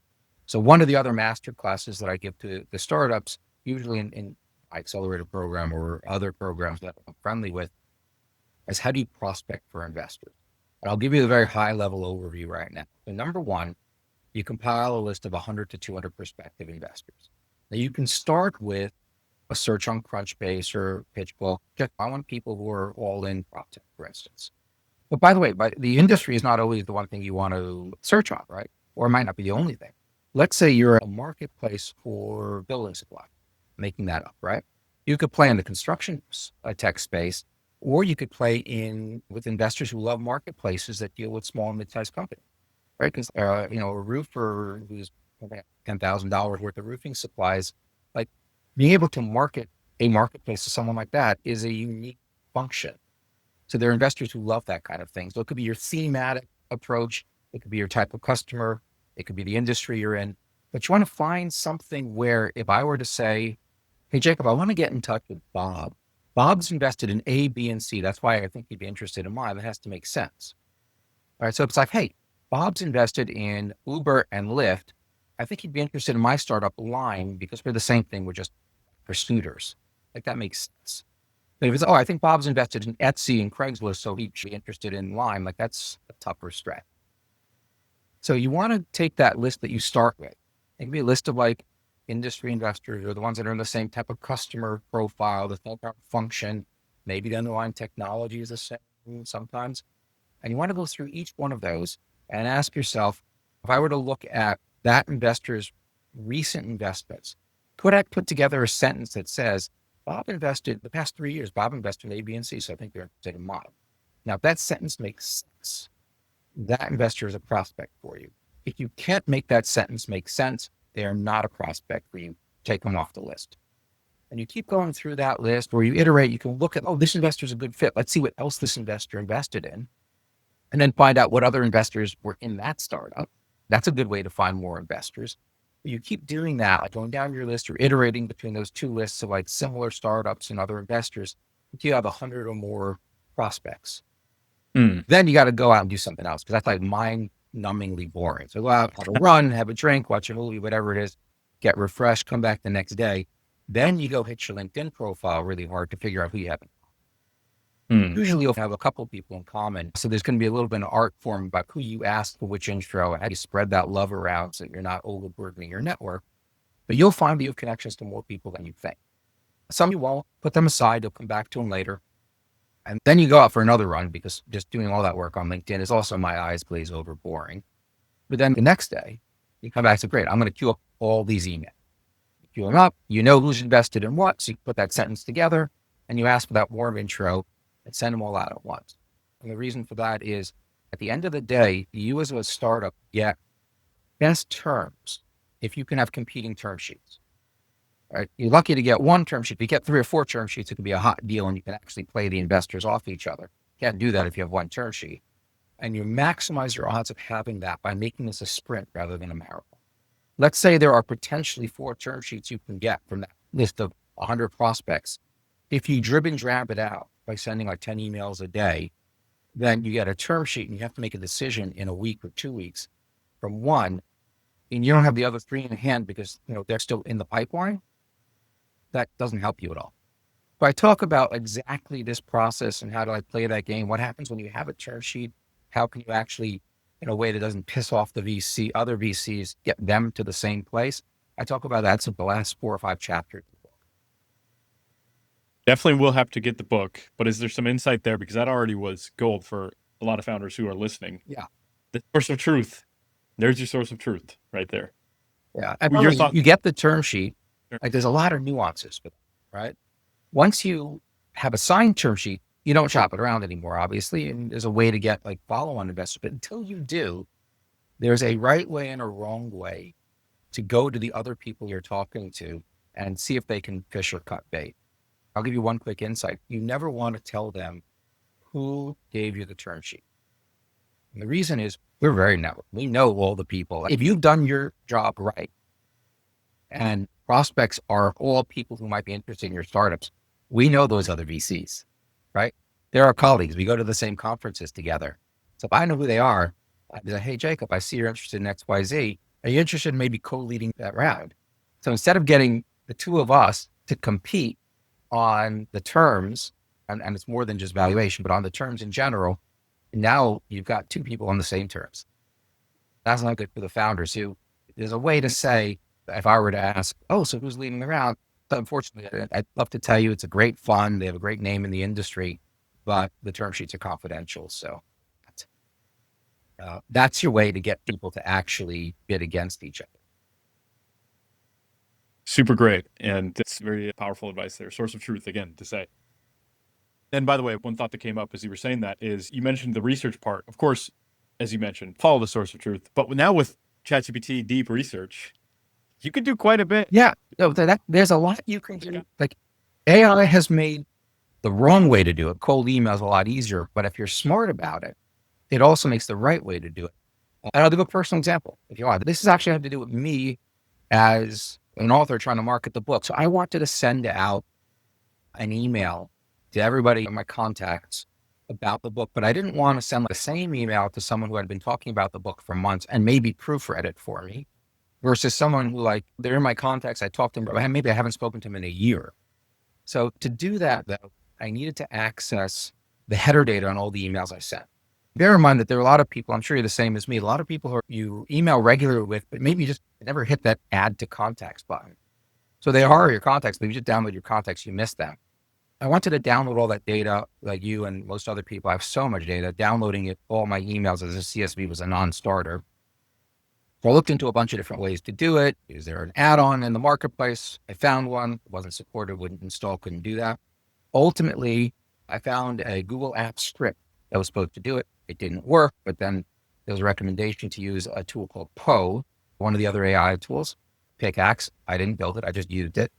So one of the other master classes that I give to the startups, usually in my accelerator program or other programs that I'm friendly with, is how do you prospect for investors? And I'll give you a very high level overview right now. So number one, you compile a list of 100 to 200 prospective investors. Now you can start with a search on Crunchbase or PitchBook. I want people who are all in prop tech, for instance. But by the way, the industry is not always the one thing you want to search on, right? Or it might not be the only thing. Let's say you're a marketplace for building supply, making that up, right? You could play in the construction tech space, or you could play in with investors who love marketplaces that deal with small and mid-sized companies, right? Because a roofer who's $10,000 worth of roofing supplies, like being able to market a marketplace to someone like that is a unique function. So there are investors who love that kind of thing. So it could be your thematic approach. It could be your type of customer. It could be the industry you're in. But you want to find something where if I were to say, hey, Jacob, I want to get in touch with Bob. Bob's invested in A, B, and C. That's why I think he'd be interested in mine. That has to make sense. All right. So it's like, hey, Bob's invested in Uber and Lyft. I think he'd be interested in my startup Line because we're the same thing. We're just for scooters. Like that makes sense. But if it's, I think Bob's invested in Etsy and Craigslist, so he should be interested in Lime. Like that's a tougher stretch. So you want to take that list that you start with. It can be a list of like industry investors or the ones that are in the same type of customer profile, the same type of function. Maybe the underlying technology is the same sometimes. And you want to go through each one of those and ask yourself, if I were to look at that investor's recent investments, could I put together a sentence that says, Bob invested the past 3 years, Bob invested in A, B, and C. So I think they're interested in mine. Now, if that sentence makes sense, that investor is a prospect for you. If you can't make that sentence make sense, they are not a prospect for you. Take them off the list. And you keep going through that list where you iterate, you can look at, this investor is a good fit. Let's see what else this investor invested in. And then find out what other investors were in that startup. That's a good way to find more investors. You keep doing that, like going down your list or iterating between those two lists of like similar startups and other investors until you have 100 or more prospects. Then you got to go out and do something else because that's like mind-numbingly boring. So go out, have a run, have a drink, watch a movie, whatever it is, get refreshed, come back the next day. Then you go hit your LinkedIn profile really hard to figure out who you have. Usually you'll have a couple of people in common. So there's going to be a little bit of art form about who you ask for which intro and how you spread that love around so you're not overburdening your network. But you'll find that you have connections to more people than you think. Some you won't, put them aside, you'll come back to them later. And then you go out for another run because just doing all that work on LinkedIn is also my eyes glaze over boring. But then the next day, you come back and say, great, I'm going to queue up all these emails. You queue them up, you know who's invested in what, so you put that sentence together and you ask for that warm intro and send them all out at once. And the reason for that is at the end of the day, you as a startup get best terms if you can have competing term sheets. Right? You're lucky to get one term sheet. If you get 3 or 4 term sheets, it can be a hot deal and you can actually play the investors off each other. You can't do that if you have one term sheet. And you maximize your odds of having that by making this a sprint rather than a marathon. Let's say there are potentially 4 term sheets you can get from that list of 100 prospects. If you drib and drab it out by sending like 10 emails a day, then you get a term sheet and you have to make a decision in a week or 2 weeks from one, and you don't have the other three in hand because, they're still in the pipeline. That doesn't help you at all. So I talk about exactly this process and how do I play that game? What happens when you have a term sheet? How can you actually, in a way that doesn't piss off the VC, other VCs, get them to the same place? I talk about that in the last 4 or 5 chapters. Definitely will have to get the book, but is there some insight there? Because that already was gold for a lot of founders who are listening. Yeah. The source of truth. There's your source of truth right there. Yeah. And Your thought. you get the term sheet. Sure. Like there's a lot of nuances with it, right? Once you have a signed term sheet, you don't shop it around anymore, obviously. And there's a way to get like follow-on investors. But until you do, there's a right way and a wrong way to go to the other people you're talking to and see if they can fish or cut bait. I'll give you one quick insight. You never want to tell them who gave you the term sheet. And the reason is we're very networked. We know all the people. If you've done your job right, and prospects are all people who might be interested in your startups, we know those other VCs, right? They're our colleagues. We go to the same conferences together. So if I know who they are, I'd be like, hey, Jacob, I see you're interested in XYZ. Are you interested in maybe co-leading that round? So instead of getting the two of us to compete on the terms, and it's more than just valuation, but on the terms in general, now you've got two people on the same terms. That's not good for the founders who, there's a way to say, if I were to ask, so who's leading the round? So unfortunately, I'd love to tell you it's a great fund. They have a great name in the industry, but the term sheets are confidential. So that's your way to get people to actually bid against each other. Super great. And it's very powerful advice there. Source of truth, again, to say. And by the way, one thought that came up as you were saying that is you mentioned the research part. Of course, as you mentioned, follow the source of truth. But now with ChatGPT deep research, you could do quite a bit. Yeah. There's a lot you can do. Like AI has made the wrong way to do it. Cold email is a lot easier. But if you're smart about it, it also makes the right way to do it. And I'll give a personal example if you want. This is actually have to do with me as an author trying to market the book. So I wanted to send out an email to everybody in my contacts about the book, but I didn't want to send the same email to someone who had been talking about the book for months and maybe proofread it for me versus someone who they're in my contacts. I talked to them, but maybe I haven't spoken to them in a year. So to do that though, I needed to access the header data on all the emails I sent. Bear in mind that there are a lot of people, I'm sure you're the same as me, a lot of people who you email regularly with, but maybe you just never hit that add to contacts button. So they are your contacts, but if you just download your contacts, you miss them. I wanted to download all that data like you and most other people. I have so much data. Downloading it, all my emails as a CSV was a non-starter. So I looked into a bunch of different ways to do it. Is there an add-on in the marketplace? I found one. It wasn't supported, wouldn't install, couldn't do that. Ultimately, I found a Google Apps script that was supposed to do it. It didn't work, but then there was a recommendation to use a tool called Poe, one of the other AI tools, Pickaxes. I didn't build it. I just used it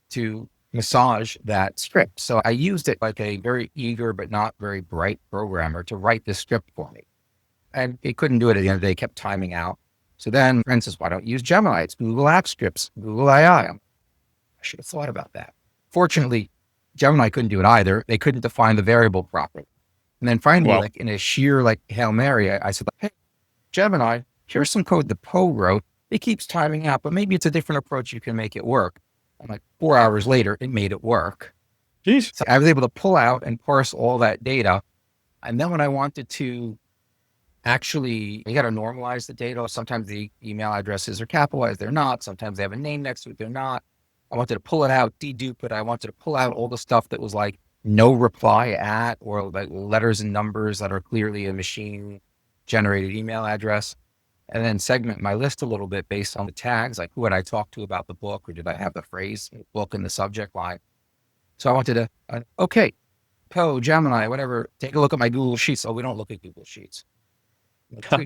to massage that script. So I used it like a very eager but not very bright programmer to write this script for me. And it couldn't do it at the end of the day, kept timing out. So then friend says, why don't you use Gemini? It's Google Apps Scripts, Google AI. I should have thought about that. Fortunately, Gemini couldn't do it either. They couldn't define the variable properly. And then finally, in a sheer Hail Mary, I said, hey, Gemini, here's some code that Poe wrote. It keeps timing out, but maybe it's a different approach. You can make it work. And 4 hours later, it made it work. Jeez. So I was able to pull out and parse all that data. And then when I wanted to actually, you got to normalize the data. Sometimes the email addresses are capitalized. They're not. Sometimes they have a name next to it. They're not. I wanted to pull it out, dedupe it. I wanted to pull out all the stuff that was no reply at, or letters and numbers that are clearly a machine generated email address. And then segment my list a little bit based on the tags, who had I talked to about the book, or did I have the phrase book in the subject line? So I wanted to, okay, Poe, Gemini, whatever, take a look at my Google Sheets. Oh, we don't look at Google Sheets.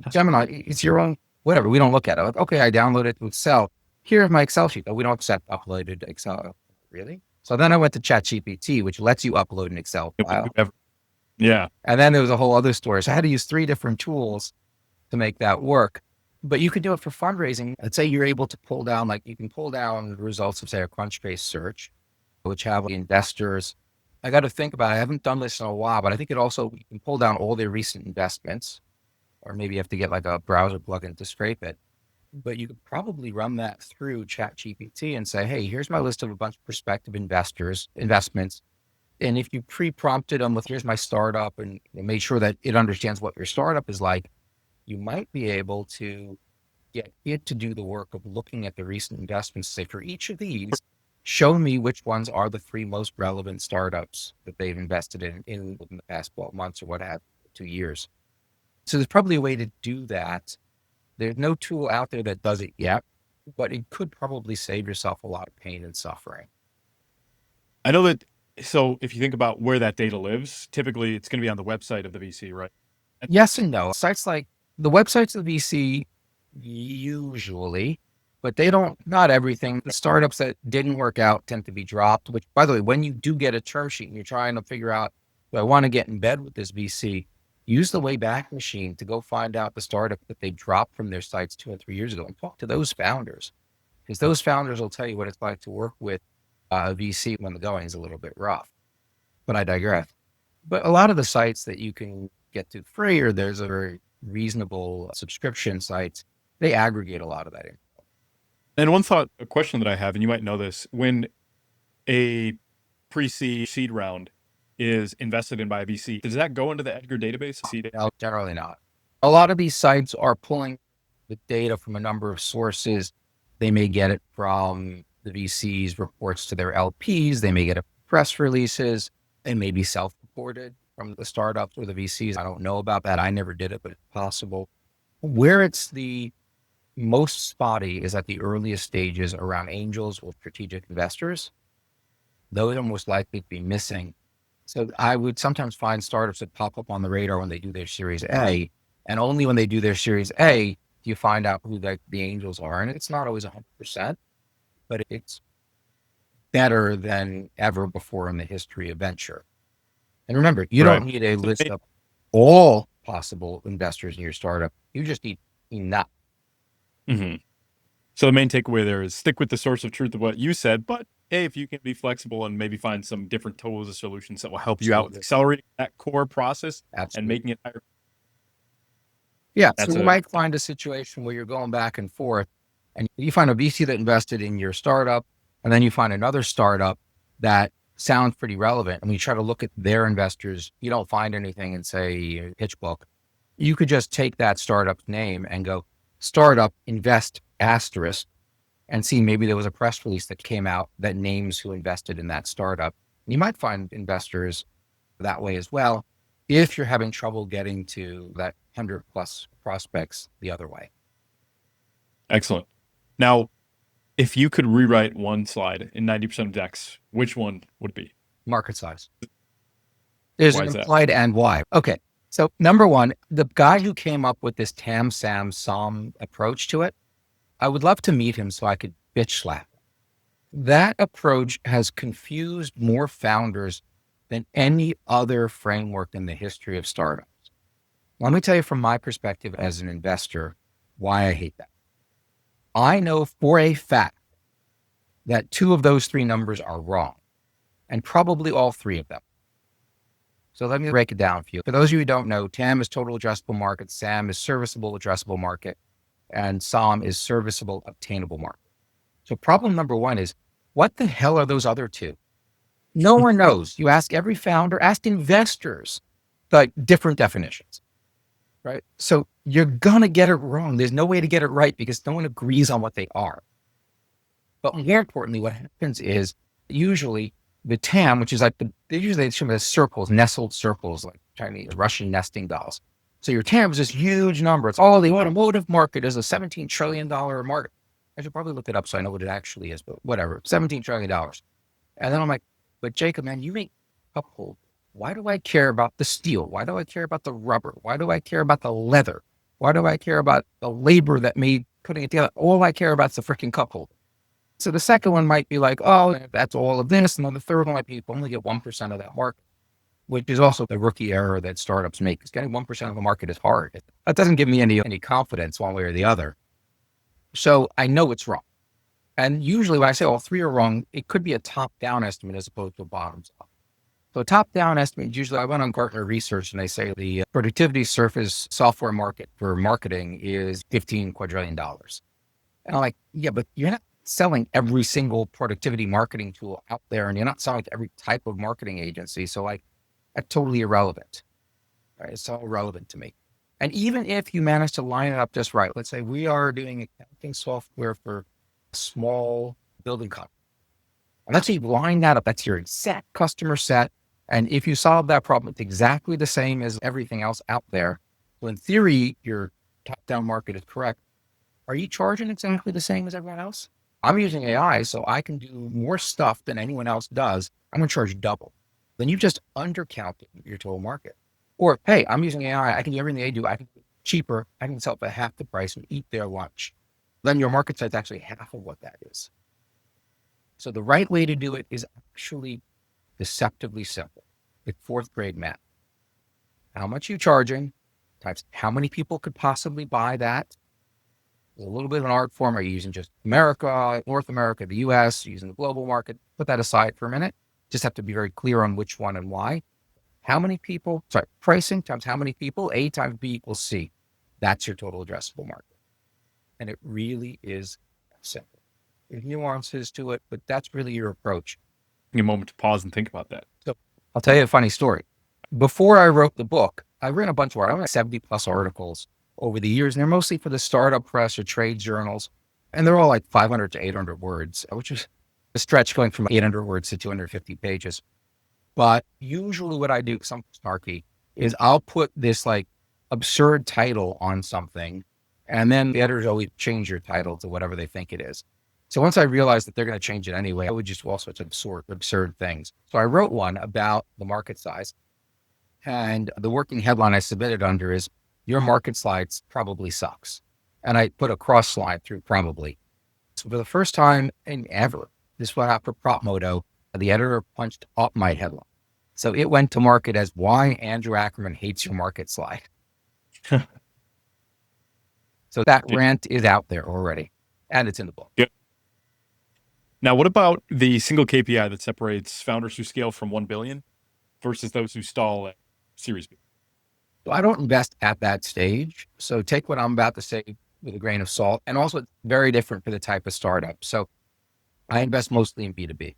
Gemini, it's your own, whatever, we don't look at it. Okay, I downloaded it to Excel. Here's my Excel sheet. Oh, we don't accept uploaded to Excel. Really? So then I went to ChatGPT, which lets you upload an Excel file. Yeah. And then there was a whole other story. So I had to use 3 different tools to make that work. But you can do it for fundraising. Let's say you're able to pull down, you can pull down the results of, say, a Crunchbase search. which have investors. I got to think about it. I haven't done this in a while, but I think it also, you can pull down all their recent investments, or maybe you have to get like a browser plugin to scrape it. But you could probably run that through ChatGPT and say, hey, here's my list of a bunch of prospective investments. And if you pre-prompted them with, here's my startup, and made sure that it understands what your startup is like, you might be able to get it to do the work of looking at the recent investments, say for each of these, show me which ones are the 3 most relevant startups that they've invested in within the past 12 months or what have 2 years. So there's probably a way to do that. There's no tool out there that does it yet, but it could probably save yourself a lot of pain and suffering. I know that. So if you think about where that data lives, typically it's going to be on the website of the VC, right? Yes and no. Sites like the websites of the VC usually, but they don't, not everything. The startups that didn't work out tend to be dropped, which, by the way, when you do get a term sheet and you're trying to figure out, do I want to get in bed with this VC, use the Wayback Machine to go find out the startup that they dropped from their sites 2 and 3 years ago and talk to those founders, because those founders will tell you what it's like to work with a VC when the going is a little bit rough. But I digress. But a lot of the sites that you can get to free, or there's a very reasonable subscription sites, they aggregate a lot of that info. And a question that I have, and you might know this, when a pre-seed round is invested in by a VC, does that go into the Edgar database? No, generally not. A lot of these sites are pulling the data from a number of sources. They may get it from the VC's reports to their LPs. They may get it from press releases. They may be self-reported from the startups or the VCs. I don't know about that. I never did it, but it's possible. Where it's the most spotty is at the earliest stages around angels or strategic investors. Those are most likely to be missing. So I would sometimes find startups that pop up on the radar when they do their Series A, and only when they do their Series A do you find out who the angels are. And it's not always 100%, but it's better than ever before in the history of venture. And remember, you don't need a list of all possible investors in your startup. You just need enough. Mm-hmm. So the main takeaway there is stick with the source of truth of what you said, but hey, if you can be flexible and maybe find some different tools or solutions that will help you out with accelerating that core process and making it higher. Yeah. So you might find a situation where you're going back and forth, and you find a VC that invested in your startup, and then you find another startup that sounds pretty relevant. And when you try to look at their investors, you don't find anything in, say, pitch book. You could just take that startup's name and go startup invest asterisk and see maybe there was a press release that came out that names who invested in that startup. You might find investors that way as well, if you're having trouble getting to that 100 plus prospects the other way. Excellent. Now, if you could rewrite one slide in 90% of decks, which one would it be? Market size. There's an implied and why. Okay. So number one, the guy who came up with this TAM, SAM, SOM approach to it, I would love to meet him so I could bitch slap. That approach has confused more founders than any other framework in the history of startups. Let me tell you from my perspective as an investor, why I hate that. I know for a fact that 2 of those 3 numbers are wrong, and probably all 3 of them. So let me break it down for you. For those of you who don't know, TAM is total addressable market, SAM is serviceable addressable market, and SOM is serviceable obtainable market. So problem number 1 is, what the hell are those other 2? No one knows. You ask every founder, ask investors, like different definitions, right? So you're going to get it wrong. There's no way to get it right because no one agrees on what they are. But more importantly, what happens is usually the TAM, which is like they show them as circles, nestled circles, like Chinese Russian nesting dolls. So your TAM is this huge number. It's all the automotive market is a $17 trillion market. I should probably look it up so I know what it actually is, but whatever, $17 trillion. And then I'm like, but Jacob, man, you make cup hold. Why do I care about the steel? Why do I care about the rubber? Why do I care about the leather? Why do I care about the labor that made putting it together? All I care about is the freaking cup hold. So the second one might be like, oh, that's all of this. And then the third one might be only get 1% of that market, which is also the rookie error that startups make, because getting 1% of the market is hard. That doesn't give me any confidence one way or the other. So I know it's wrong. And usually when I say all three are wrong, it could be a top-down estimate as opposed to a bottoms-up. So a top-down estimate, usually I went on Gartner Research and they say the productivity surface software market for marketing is $15 quadrillion. And I'm like, yeah, but you're not selling every single productivity marketing tool out there, and you're not selling to every type of marketing agency. So like, that's totally irrelevant. Right? It's all relevant to me. And even if you manage to line it up just right, let's say we are doing accounting software for a small building company. And let's say you line that up, that's your exact customer set. And if you solve that problem, it's exactly the same as everything else out there. So in theory, your top-down market is correct. Are you charging exactly the same as everyone else? I'm using AI, so I can do more stuff than anyone else does. I'm going to charge double. Then you've just undercounted your total market. Or, hey, I'm using AI. I can do everything they do. I can do it cheaper. I can sell it for half the price and eat their lunch. Then your market size is actually half of what that is. So the right way to do it is actually deceptively simple. It's fourth grade math. How much are you charging times how many people could possibly buy that? There's a little bit of an art form. Are you using just America, North America, the US, using the global market? Put that aside for a minute. Just have to be very clear on which one and why. How many people, pricing times how many people, A times B equals C. That's your total addressable market. And it really is simple. There's nuances to it, but that's really your approach. Take a moment to pause and think about that. So I'll tell you a funny story. Before I wrote the book, I ran a bunch of, I wrote 70 plus articles over the years, and they're mostly for the startup press or trade journals. And they're all like 500 to 800 words, which is a stretch going from 800 words to 250 pages. But usually what I do, because I'm snarky, is I'll put this like absurd title on something, and then the editors always change your title to whatever they think it is. So once I realized that they're going to change it anyway, I would just do all sorts of absurd things. So I wrote one about the market size, and the working headline I submitted under is, your market size probably sucks. And I put a cross slide through probably. So for the first time in ever, this went out for Prop Moto, the editor punched up my headline. So it went to market as, why Andrew Ackerman hates your market slide. So that rant is out there already, and it's in the book. Yep. Now, what about the single KPI that separates founders who scale from 1 billion versus those who stall at Series B? So I don't invest at that stage. So take what I'm about to say with a grain of salt. And also it's very different for the type of startup. So I invest mostly in B2B.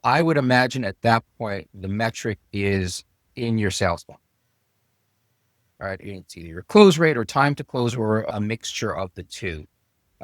I would imagine at that point, the metric is in your sales funnel. All right. It's either your close rate or time to close or a mixture of the two.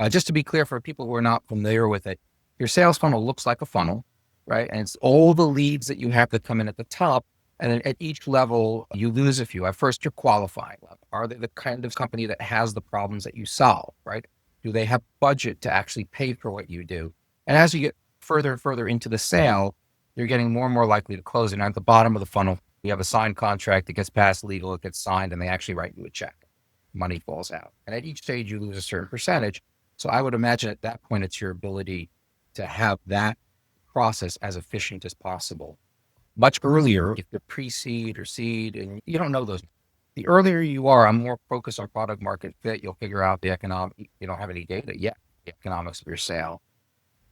Just to be clear for people who are not familiar with it, your sales funnel looks like a funnel, right? And it's all the leads that you have that come in at the top. And then at each level, you lose a few. At first, your qualifying level. Are they the kind of company that has the problems that you solve, right? Do they have budget to actually pay for what you do? And as you get further and further into the sale, you're getting more and more likely to close. And at the bottom of the funnel, you have a signed contract, it gets past legal, it gets signed, and they actually write you a check. Money falls out. And at each stage, you lose a certain percentage. So I would imagine at that point, it's your ability to have that process as efficient as possible. Much earlier, if you're pre-seed or seed, and you don't know those, the earlier you are, I'm more focused on product market fit. You'll figure out the economic, you don't have any data yet, the economics of your sale.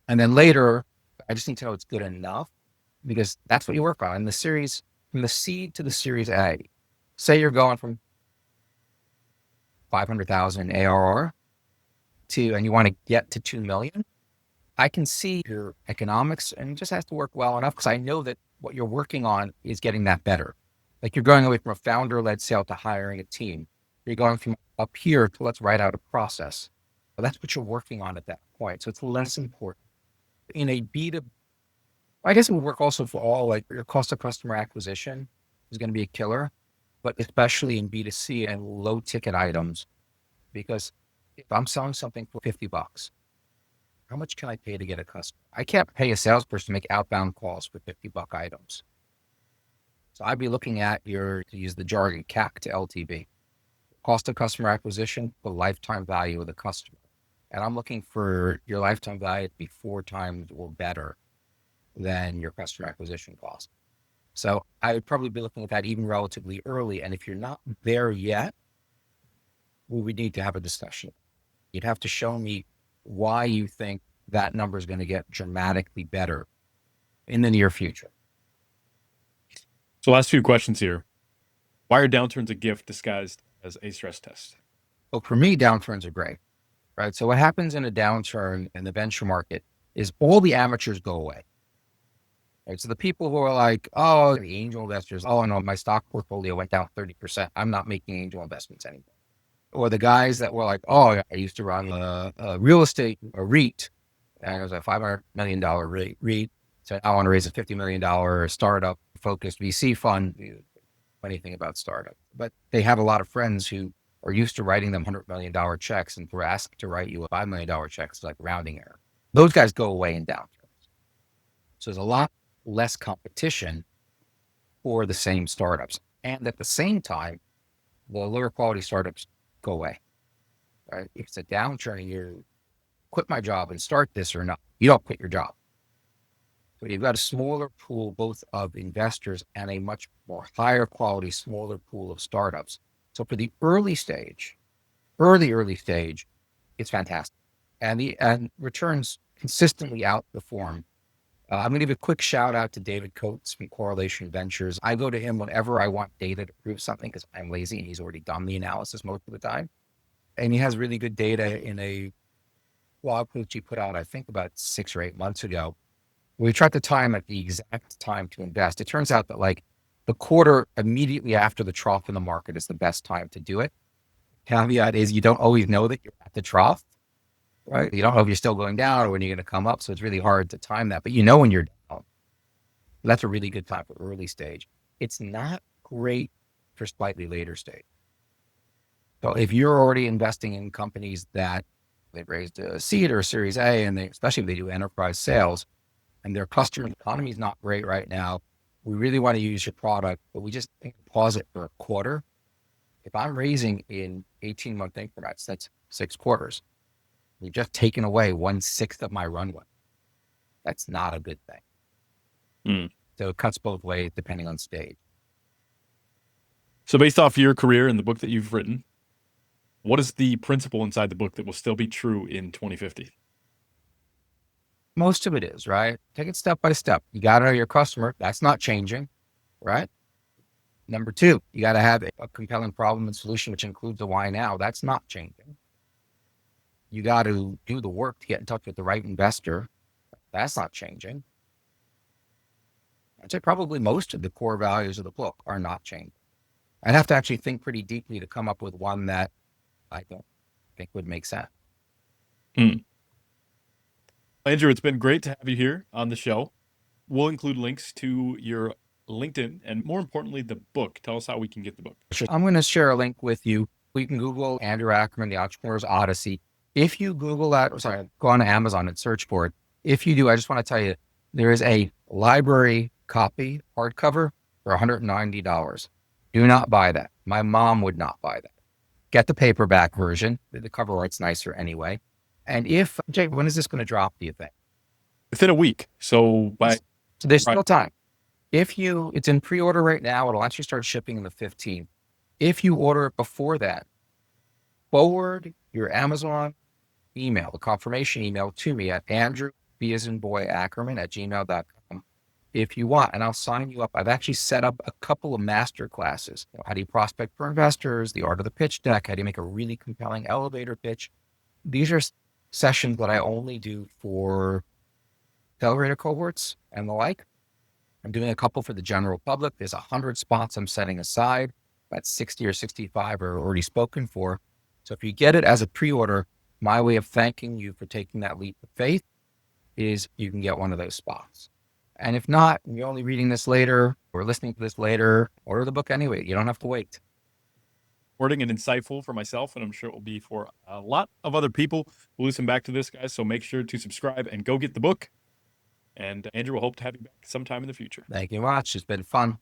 And then later, I just need to know it's good enough, because that's what you work on in the series, from the seed to the series A. Say you're going from 500,000 ARR and you want to get to 2 million. I can see your economics, and it just has to work well enough, because I know that what you're working on is getting that better. Like you're going away from a founder-led sale to hiring a team. You're going from up here to let's write out a process. But that's what you're working on at that point. So it's less important. In a B2, I guess it would work also for all, like your cost of customer acquisition is going to be a killer, but especially in B2C and low ticket items, because if I'm selling something for $50, how much can I pay to get a customer? I can't pay a salesperson to make outbound calls for $50 items. So I'd be looking at to use the jargon, CAC to LTV, cost of customer acquisition, the lifetime value of the customer. And I'm looking for your lifetime value to be 4 times or better than your customer acquisition cost. So I would probably be looking at that even relatively early. And if you're not there yet, we would need to have a discussion. You'd have to show me why you think that number is going to get dramatically better in the near future. So last few questions here. Why are downturns a gift disguised as a stress test? Well, for me, downturns are great, right? So what happens in a downturn in the venture market is all the amateurs go away. Right? So the people who are like, oh, the angel investors, oh no, my stock portfolio went down 30%. I'm not making angel investments anymore. Or the guys that were like, oh, I used to run a real estate, a REIT, and it was a $500 million REIT. So I want to raise a $50 million startup focused VC fund. Funny thing about startup, but they have a lot of friends who are used to writing them $100 million checks and were asked to write you a $5 million check. It's like rounding error. Those guys go away in downturns. So there's a lot less competition for the same startups. And at the same time, the lower quality startups go away, right? If it's a downturn, you quit my job and start this or not, you don't quit your job. So you've got a smaller pool, both of investors and a much more higher quality, smaller pool of startups. So for the early stage, it's fantastic. And returns consistently outperform. I'm going to give a quick shout out to David Coates from Correlation Ventures. I go to him whenever I want data to prove something because I'm lazy and he's already done the analysis most of the time. And he has really good data in a blog post he put out, I think about 6 or 8 months ago. We tried to time at the exact time to invest. It turns out that like the quarter immediately after the trough in the market is the best time to do it. Caveat is you don't always know that you're at the trough, right? You don't know if you're still going down or when you're going to come up. So it's really hard to time that, but you know when you're down. That's a really good time for early stage. It's not great for slightly later stage. So if you're already investing in companies that they've raised a seed or a series A, and especially if they do enterprise sales, and their customer economy is not great right now, we really want to use your product, but we just pause it for a quarter. If I'm raising in 18-month increments, that's 6 quarters. You've just taken away 1/6 of my runway. That's not a good thing. So it cuts both ways depending on stage. So based off your career and the book that you've written, what is the principle inside the book that will still be true in 2050? Most of it is, right? Take it step by step. You got to know your customer. That's not changing, right? Number 2, you got to have a compelling problem and solution, which includes the why now. That's not changing. You got to do the work to get in touch with the right investor. That's not changing. I'd say probably most of the core values of the book are not changing. I'd have to actually think pretty deeply to come up with one that I don't think would make sense. Andrew, it's been great to have you here on the show. We'll include links to your LinkedIn and more importantly, the book. Tell us how we can get the book. Sure. I'm going to share a link with you. You can Google Andrew Ackerman, The Entrepreneur's Odyssey. If you Google that, go on to Amazon and search for it. If you do, I just want to tell you, there is a library copy, hardcover, for $190. Do not buy that. My mom would not buy that. Get the paperback version. The cover art's nicer anyway. And Jay, when is this going to drop, do you think? Within a week. So there's still time. It's in pre-order right now. It'll actually start shipping on the 15th. If you order it before that, forward your Amazon email, the confirmation email to me at andrewackerman@gmail.com if you want, and I'll sign you up. I've actually set up a couple of master classes. How do you prospect for investors, the art of the pitch deck, how do you make a really compelling elevator pitch? These are sessions that I only do for accelerator cohorts and the like. I'm doing a couple for the general public. There's 100 spots I'm setting aside. About 60 or 65 are already spoken for. So if you get it as a pre-order, my way of thanking you for taking that leap of faith is you can get one of those spots. And if not, and you're only reading this later or listening to this later, order the book anyway. You don't have to wait. Rewarding and insightful for myself, and I'm sure it will be for a lot of other people who listen back to this, guys. So make sure to subscribe and go get the book. And Andrew, we'll hope to have you back sometime in the future. Thank you much. It's been fun.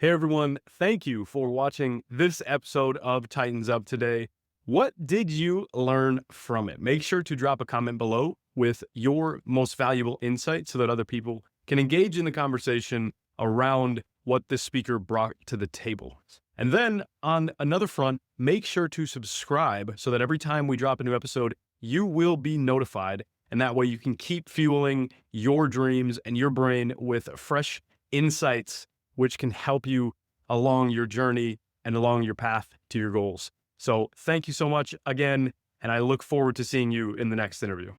Hey everyone, thank you for watching this episode of Titans Up today. What did you learn from it? Make sure to drop a comment below with your most valuable insight so that other people can engage in the conversation around what this speaker brought to the table. And then on another front, make sure to subscribe so that every time we drop a new episode, you will be notified. And that way you can keep fueling your dreams and your brain with fresh insights, which can help you along your journey and along your path to your goals. So thank you so much again, and I look forward to seeing you in the next interview.